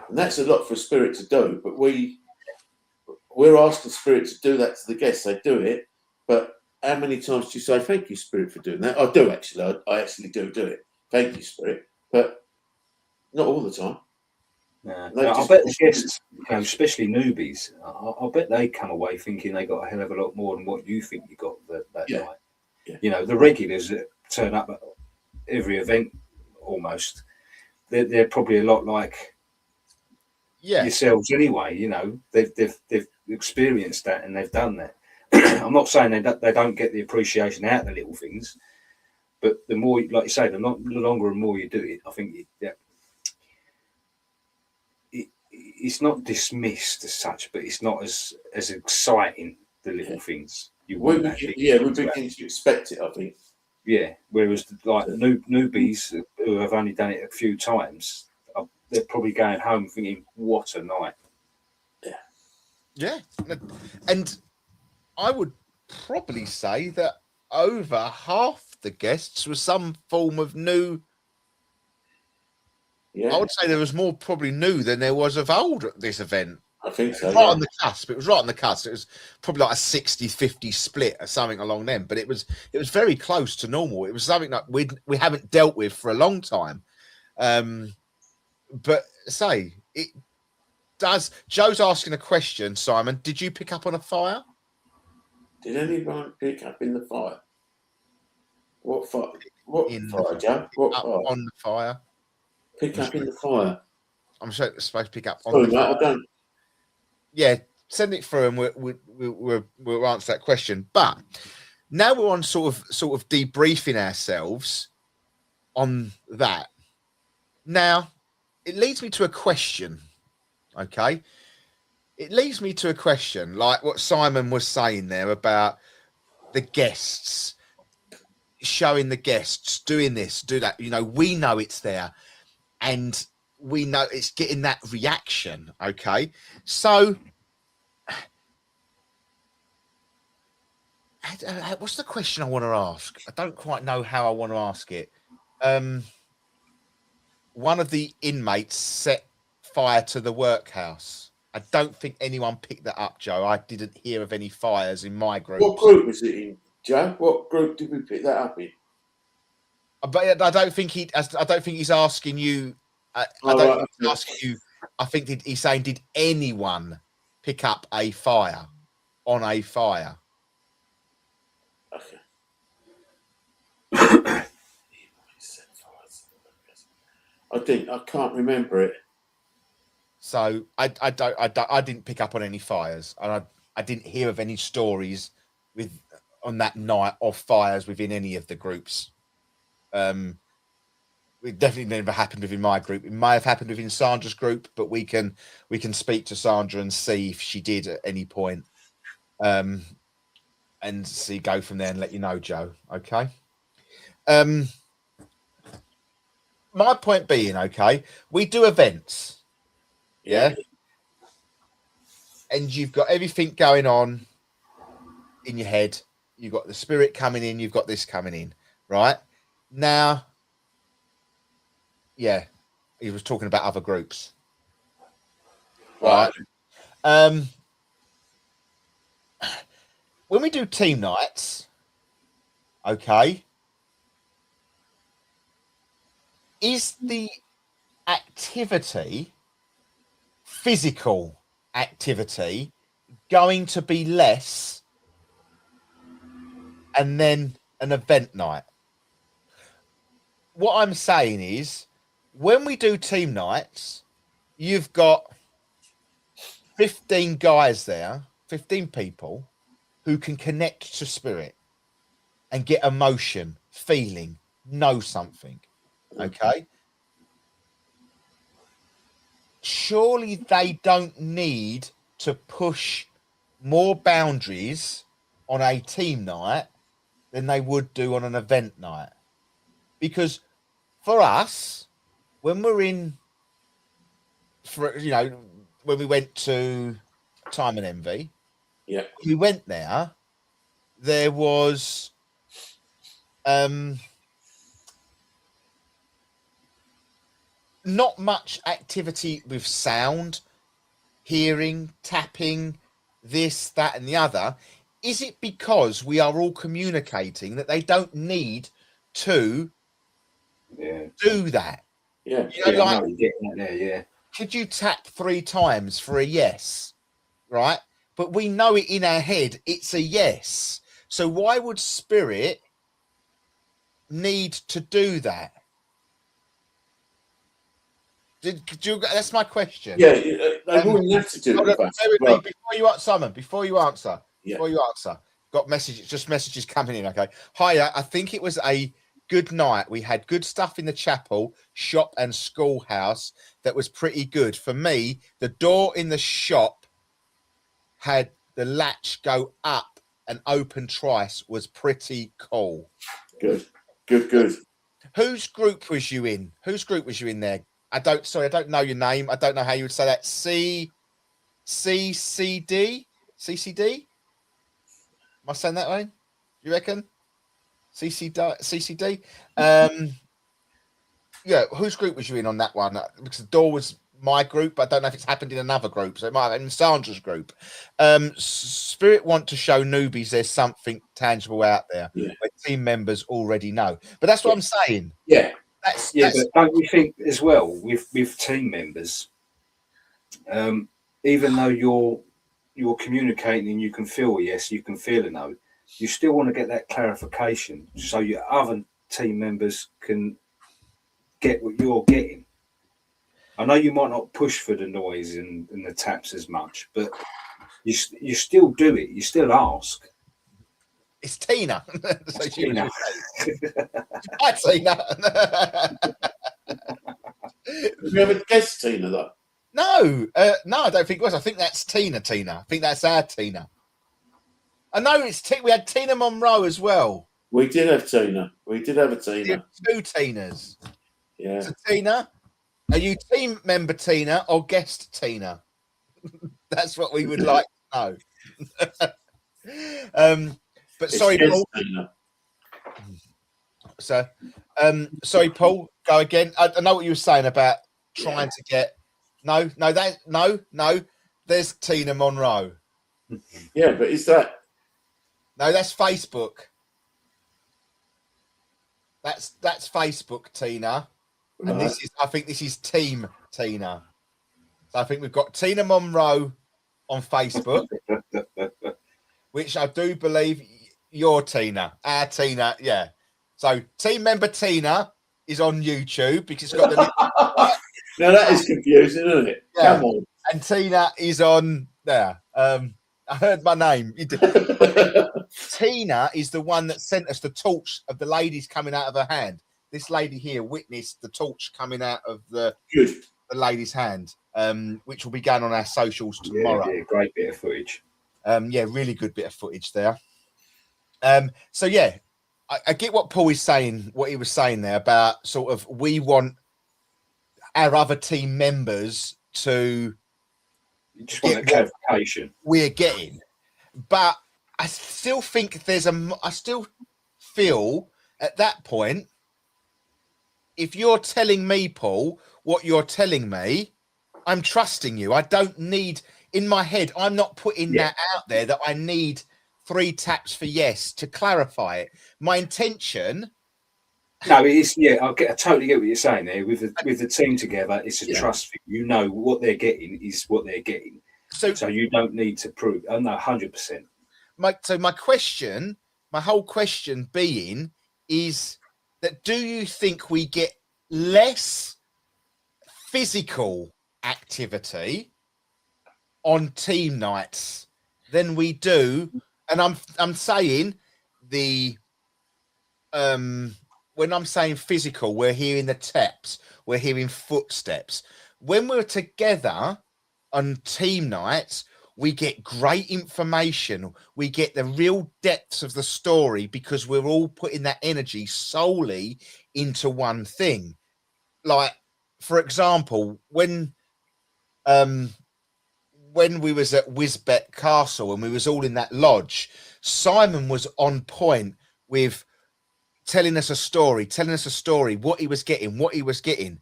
and that's a lot for spirit to do. But we're asking spirit to do that to the guests. They do it, but how many times do you say thank you, spirit, for doing that? I do actually. I actually do it. Thank you, spirit, but not all the time. Yeah. I bet the guests, you know, especially newbies, I bet they come away thinking they got a hell of a lot more than what you think you got that night. Yeah. You know, the regulars that turn up at every event almost, they're probably a lot like yourselves anyway. You know, they've experienced that and they've done that. I'm not saying they don't get the appreciation out of the little things, but the more, like you say, the longer and more you do it, I think it's not dismissed as such, but it's not as exciting, the little things. We begin to expect it, I think. Yeah, whereas like newbies who have only done it a few times, they're probably going home thinking, "What a night!" Yeah, and I would probably say that over half the guests were some form of new. Yeah. I would say there was more probably new than there was of old at this event. I think so. Right on the cusp. It was right on the cusp. It was probably like a 60-50 split or something along them, but it was very close to normal. It was something that we haven't dealt with for a long time. But say it does. Joe's asking a question, Simon. Did you pick up on a fire? Did anyone pick up in the fire? What fire? What fire, Joe? What fire? On the fire. Pick up in the fire. I'm sure it's supposed to pick up on the fire. I don't. Yeah, send it through and we'll answer that question. But now we're on sort of debriefing ourselves on that. Now, it leads me to a question. Okay. It leads me to a question, like what Simon was saying there about the guests, showing the guests, doing this, do that. You know, we know it's there and we know it's getting that reaction. Okay. So what's the question I want to ask? I don't quite know how I want to ask it. One of the inmates set fire to the workhouse. I don't think anyone picked that up, Joe. I didn't hear of any fires in my group. What group was it in, Joe? What group did we pick that up in? But I don't think he's asking you. I don't think he's asking you. I think he's saying, did anyone pick up a fire on a fire? Okay. I can't remember it. So I didn't pick up on any fires, and I didn't hear of any stories on that night of fires within any of the groups. It definitely never happened within my group. It may have happened within Sandra's group, but we can speak to Sandra and see if she did at any point, and see, go from there and let you know, Joe. Okay. My point being, okay, we do events, yeah, and you've got everything going on in your head. You've got the spirit coming in. You've got this coming in, right? Now, yeah, he was talking about other groups, right? When we do team nights, okay, is the activity, physical activity, going to be less and then an event night? What I'm saying is, when we do team nights, you've got 15 guys there, 15 people who can connect to spirit and get emotion, feeling, know something. Okay. Surely they don't need to push more boundaries on a team night than they would do on an event night. Because for us, when we're in, when we went to Time and Envy, Yeah. we went there, there was not much activity with sound, hearing, tapping, this, that, and the other. Is it because we are all communicating that they don't need to do that? Yeah. You know, I know you're getting that there, yeah. Could you tap 3 times for a yes? Right? But we know it in our head, it's a yes. So why would spirit need to do that? That's my question. Yeah, they wouldn't have to do it. Before you answer, got messages coming in. Okay. Hiya, I think it was a good night. We had good stuff in the chapel, shop, and schoolhouse that was pretty good. For me, the door in the shop had the latch go up and open twice, was pretty cool. Good. Whose group was you in? Whose group was you in there? I don't know your name. I don't know how you would say that. CCD? CCD? Am I saying that right? You reckon? CCD? Yeah, whose group was you in on that one? Because the door was my group. I don't know if it's happened in another group, so it might have been in Sandra's group. Spirit want to show newbies there's something tangible out there where team members already know. But that's what I'm saying. Yeah. That's but don't you think as well with team members, even though you're communicating and you can feel a yes, you can feel a no, you still want to get that clarification so your other team members can get what you're getting. I know you might not push for the noise and the taps as much, but you still do it. You still ask. It's Tina. Tina. Hi, Tina. Did you have a guest, Tina, though? No, I don't think it was. I think that's Tina. I think that's our Tina. I know it's we had Tina Monroe as well. We did have Tina. We did have a Tina. 2 Tinas. Yeah. So Tina, are you team member Tina or guest Tina? That's what we would like to know. But sorry, Paul. So, sorry, Paul. Go again. I know what you were saying about trying to get. No. There's Tina Monroe. Yeah, but is that? No, that's Facebook. That's Facebook, Tina. Right. And I think this is Team Tina. So I think we've got Tina Monroe on Facebook, which I do believe your Tina, our Tina, yeah. So team member Tina is on YouTube because it's got the Now that is confusing, isn't it? Yeah. Come on. and Tina is on there. I heard my name. Tina is the one that sent us the torch of the ladies coming out of her hand. This lady here witnessed the torch coming out of the Good. lady's hand, which will be going on our socials tomorrow. Yeah, great bit of footage. Yeah, really good bit of footage there. So yeah, I get what Paul is saying, what he was saying there about sort of we want our other team members to You just want get that clarification. we're getting, but I still think I still feel at that point, if you're telling me, Paul, what you're telling me, I'm trusting you. I don't need, in my head, I'm not putting that out there that I need 3 taps for yes to clarify it. My intention. No, it's I totally get what you're saying there. With the team together, it's a trust thing. You know what they're getting is what they're getting. So you don't need to prove. Oh no, 100%. My question, my whole question being is that do you think we get less physical activity on team nights than we do? And I'm saying when I'm saying physical, we're hearing the taps, we're hearing footsteps. When we're together on team nights, we get great information. We get the real depths of the story because we're all putting that energy solely into one thing. Like, for example, when we was at Wisbech Castle and we was all in that lodge, Simon was on point with telling us a story, what he was getting,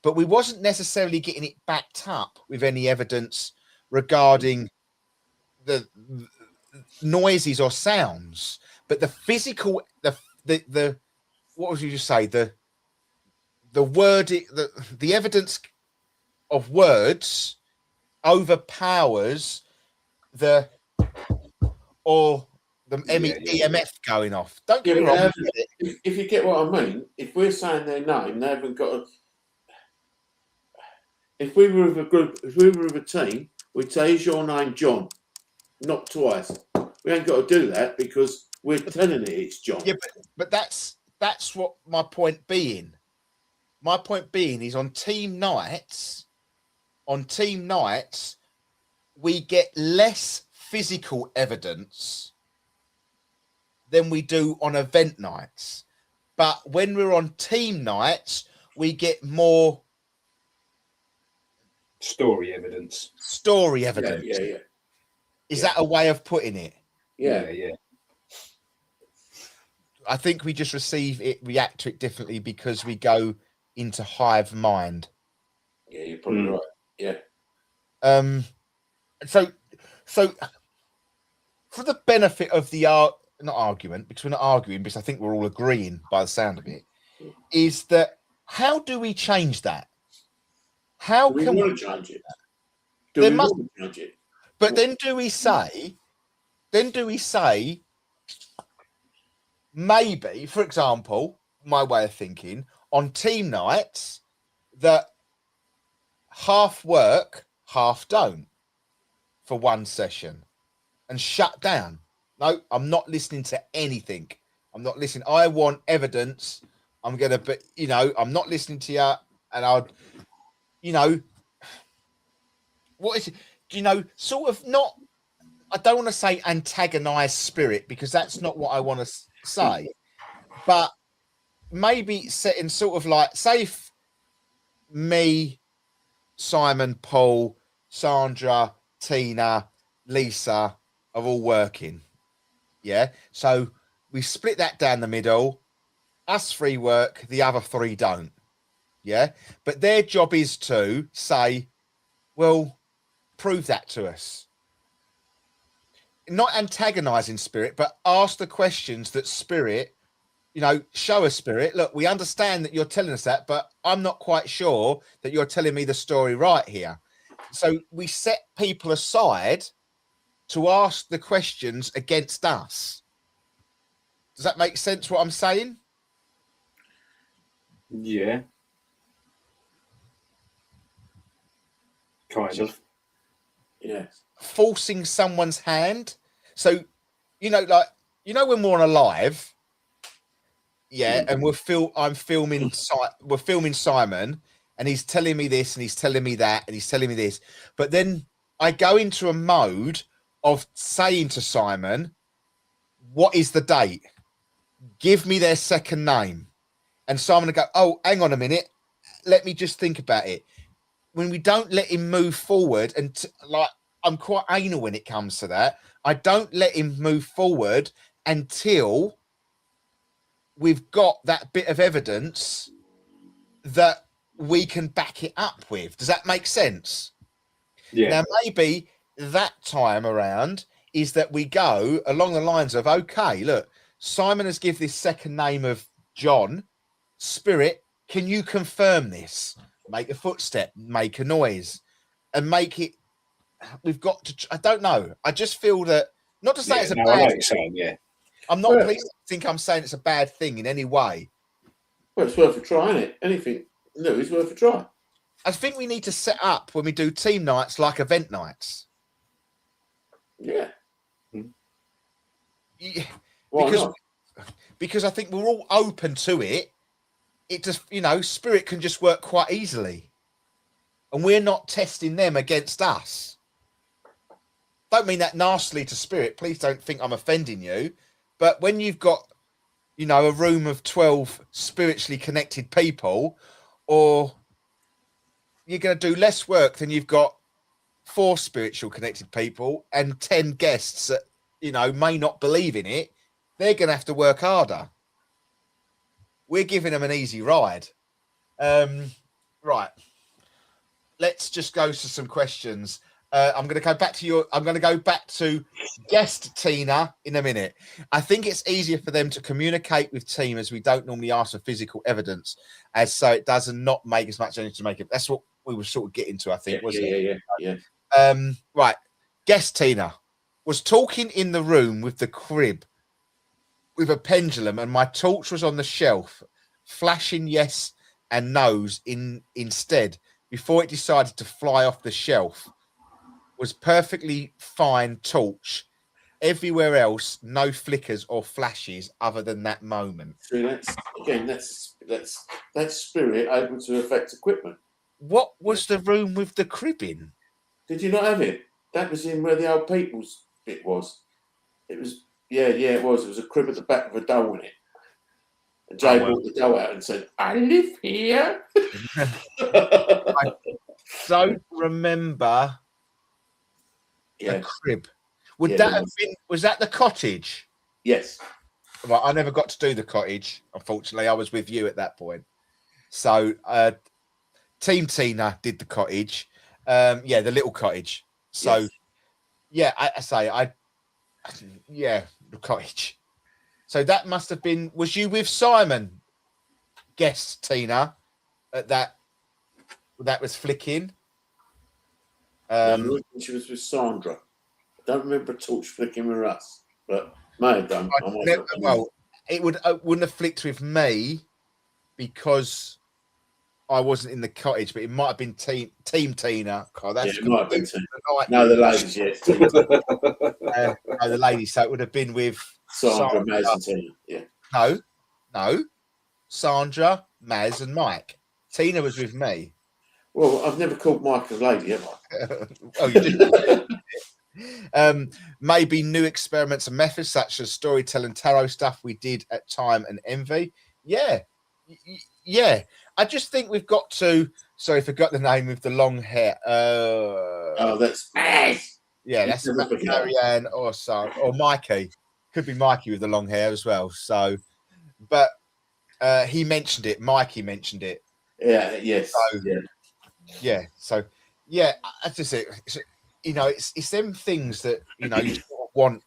but we wasn't necessarily getting it backed up with any evidence regarding the noises or sounds. But the physical, the what would you just say, the word, the evidence of words overpowers the EMF going off. Don't get me wrong. If you get what I mean, if we're saying their name, they haven't got. If we were with a group, if we were with a team, we'd say, "Is your name John?" Not twice. We ain't got to do that because we're telling it it's John. Yeah, but that's what my point being. My point being is on team nights, we get less physical evidence than we do on event nights. But when we're on team nights, we get more story evidence. Yeah. Is that a way of putting it? Yeah. I think we just react to it differently because we go into hive mind. Yeah, you're probably right. Yeah. So for the benefit of the not argument, because we're not arguing, because I think we're all agreeing by the sound of it, is that how do we change that? How can we change it? Change it? But then do we say maybe, for example, my way of thinking, on team nights that half work, half don't for one session and shut down? No, I'm not listening to anything. I'm not listening. I want evidence. I'm going to, but I'm not listening to you. And what is it? Sort of not, I don't want to say antagonize spirit because that's not what I want to say, but maybe setting sort of like, say if me, Simon, Paul, Sandra, Tina, Lisa are all working. Yeah. So we split that down the middle. Us 3 work, the other 3 don't. Yeah. But their job is to say, well, prove that to us. Not antagonizing spirit, but ask the questions that spirit, show us spirit. Look, we understand that you're telling us that, but I'm not quite sure that you're telling me the story right here. So we set people aside to ask the questions against us. Does that make sense what I'm saying? Yeah. Kind of. Yeah. Forcing someone's hand. So, like, when we're on a live, yeah, and we're filming Simon, and he's telling me this, and he's telling me that, and he's telling me this. But then I go into a mode of saying to Simon, what is the date? Give me their second name. And Simon will go, oh, hang on a minute. Let me just think about it. When we don't let him move forward, and like, I'm quite anal when it comes to that. I don't let him move forward until we've got that bit of evidence that we can back it up with. Does that make sense? Yeah. Now, maybe that time around is that we go along the lines of, okay, look, Simon has given this second name of John. Spirit, can you confirm this? Make a footstep, make a noise, and make it. We've got to. I don't know. I just feel that, not to say Yeah, it's a no, I bad. know what you're saying. Yeah. I'm not. Well, Please don't think I'm saying it's a bad thing in any way. Well, it's worth a try, isn't it? Anything new is worth a try. I think we need to set up when we do team nights like event nights. Yeah. Yeah, Why because not? because I think we're all open to it. It just, spirit can just work quite easily, and we're not testing them against us. Don't mean that nastily to spirit. Please don't think I'm offending you. But when you've got, a room of 12 spiritually connected people, or you're going to do less work than you've got 4 spiritual connected people and 10 guests that, may not believe in it, they're going to have to work harder. We're giving them an easy ride. Right. Let's just go to some questions. I'm going to go back to guest Tina in a minute. I think it's easier for them to communicate with team, as we don't normally ask for physical evidence, as so it does not make as much energy to make it. That's what we were sort of getting to, I think, wasn't it? Yeah. Right. Guest Tina was talking in the room with the crib with a pendulum, and my torch was on the shelf, flashing yes and no's instead before it decided to fly off the shelf. Was perfectly fine torch. Everywhere else, no flickers or flashes other than that moment. So that's spirit able to affect equipment. What was the room with the crib in? Did you not have it? That was in where the old people's bit was. It was, it was. It was a crib at the back of a dough in it. And Jay brought the dough out and said, I live here. I don't remember a crib. Would that have been, was that the cottage? Yes. Well, I never got to do the cottage. Unfortunately, I was with you at that point. So Team Tina did the cottage. The little cottage. So the cottage. So that must have been, was you with Simon, guest Tina, at that was flicking? She was with Sandra. I don't remember a torch flicking with us, but may have done. It wouldn't have flicked with me because I wasn't in the cottage, but it might have been Team Tina. God, that's it might have been Team. No, the ladies, yes. No, the ladies. So it would have been with Sandra, Maz, and Tina. Yeah. No. Sandra, Maz, and Mike. Tina was with me. Well, I've never called Mike a lady, have I? Oh, you did. Maybe new experiments and methods such as storytelling, tarot stuff we did at Time and Envy. Yeah. I just think we've got to. Sorry, forgot the name with the long hair. That's Maz. Yeah, that's Marianne or Mikey. Could be Mikey with the long hair as well. So, but he mentioned it. Mikey mentioned it. Yeah. Yes. So, I just say, it's them things that you sort of want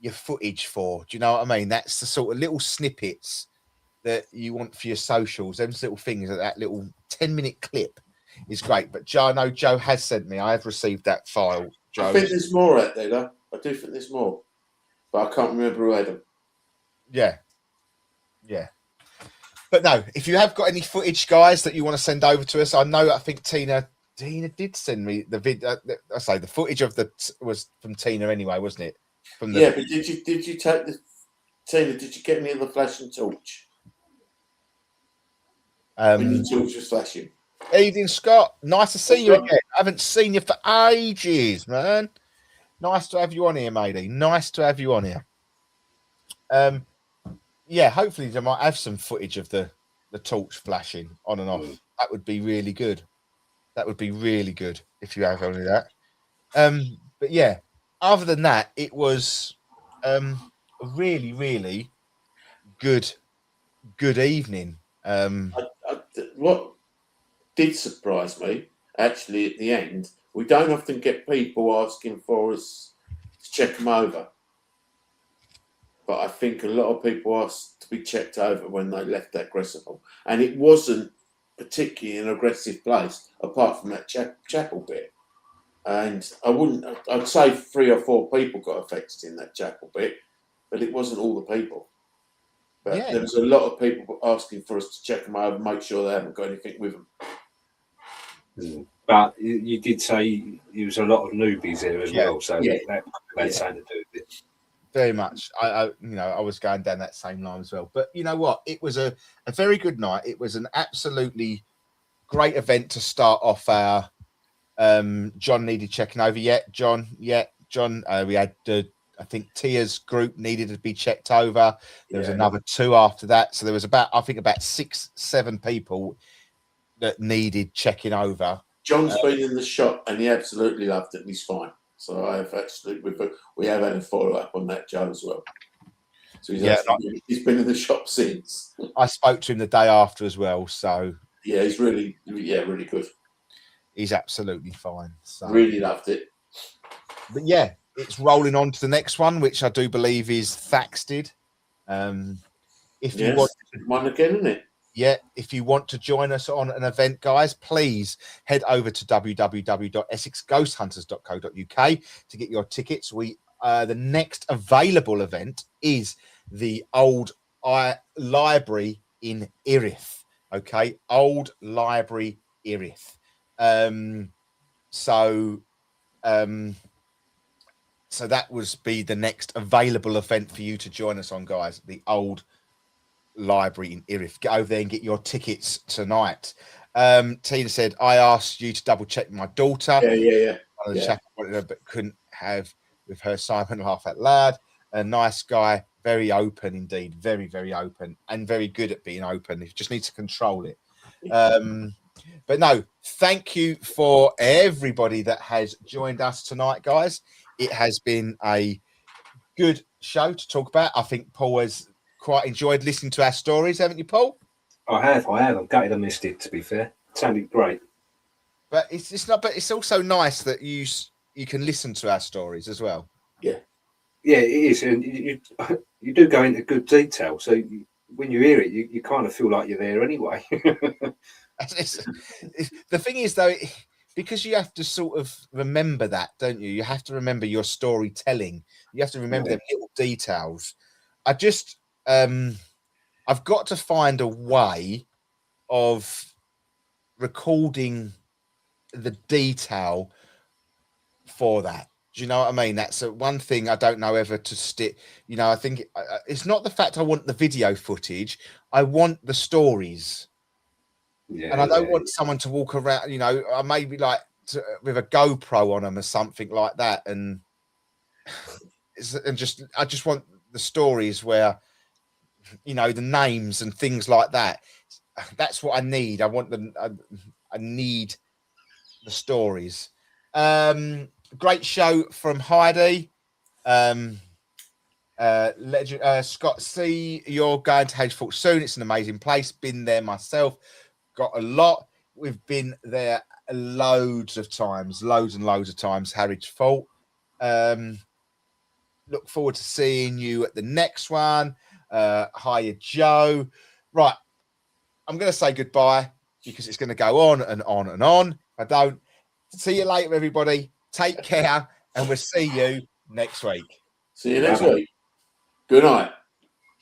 your footage for. Do you know what I mean? That's the sort of little snippets that you want for your socials. Them little things, that little 10-minute clip is great. But Joe, I know Joe has sent me. I have received that file. Joe. I think there's more out there, though. I do think there's more, but I can't remember who had them. Yeah. But no, if you have got any footage, guys, that you want to send over to us, I think Tina did send me the video. I say the footage of was from Tina anyway, wasn't it? From the Yeah, but did you take the Tina? Did you get any of the flashing torch when the torch was flashing? Evening, Scott. Nice to see you Scott. again. I haven't seen you for ages, man. Nice to have you on here, matey. Nice to have you on here. Yeah, hopefully they might have some footage of the torch flashing on and off. That would be really good. That would be really good if you have only that. But yeah, other than that, it was a really, really good evening. What did surprise me, actually, at the end, we don't often get people asking for us to check them over. But I think a lot of people asked to be checked over when they left that Gressenhall. And it wasn't particularly an aggressive place, apart from that chapel bit. And I'd say 3 or 4 people got affected in that chapel bit, but it wasn't all the people. But Yeah. there was a lot of people asking for us to check them over, make sure they haven't got anything with them. But you did say there was a lot of newbies there as well, so Yeah. that had something to do with it. Very much. I was going down that same line as well. But you know what? It was a very good night. It was an absolutely great event to start off our John needed checking over. John. We had I think Tia's group needed to be checked over. There was another 2 after that. So there was about 6-7 people that needed checking over. John's been in the shop and he absolutely loved it and he's fine. So we have had a follow-up on that, Joe, as well. So he's been in the shop since. I spoke to him the day after as well. So yeah, he's really good. He's absolutely fine. So really loved it. But yeah, it's rolling on to the next one, which I do believe is Thaxted. If you want one again, isn't it? Yeah, if you want to join us on an event, guys, please head over to www.essexghosthunters.co.uk to get your tickets. The next available event is the Old Library in Erith. Okay, Old Library Erith. So that would be the next available event for you to join us on, guys. The Old Library in Erith. Get over there and get your tickets tonight. Tina said, I asked you to double check my daughter. Yeah. One of the chap wanted her, but couldn't have with her. Simon, laugh out loud. A nice guy, very open indeed, very, very open, and very good at being open. You just need to control it. But no, thank you for everybody that has joined us tonight, guys. It has been a good show to talk about. I think Paul has quite enjoyed listening to our stories, haven't you, Paul? I have. I'm gutted I missed it, to be fair. It sounded great. But it's not. But it's also nice that you can listen to our stories as well. Yeah, it is, and you do go into good detail. So when you hear it, you kind of feel like you're there anyway. The thing is, though, because you have to sort of remember that, don't you? You have to remember your storytelling. You have to remember them little details. I've got to find a way of recording the detail for that. Do you know what I mean? That's one thing I don't know ever to stick. I think it's not the fact I want the video footage. I want the stories. Yeah, and I don't want someone to walk around, I maybe like with a GoPro on them or something like that. And I just want the stories where, the names and things like that. That's what I need. I need the stories. Great show from Heidi. Scott C, you're going to Hagefort soon. It's an amazing place. Been there myself. Got a lot. We've been there loads and loads of times. Harwich Fault. Look forward to seeing you at the next one. Hiya, Joe. Right. I'm going to say goodbye because it's going to go on and on and on. If I don't. See you later, everybody. Take care, and we'll see you next week. See you next week. Good night.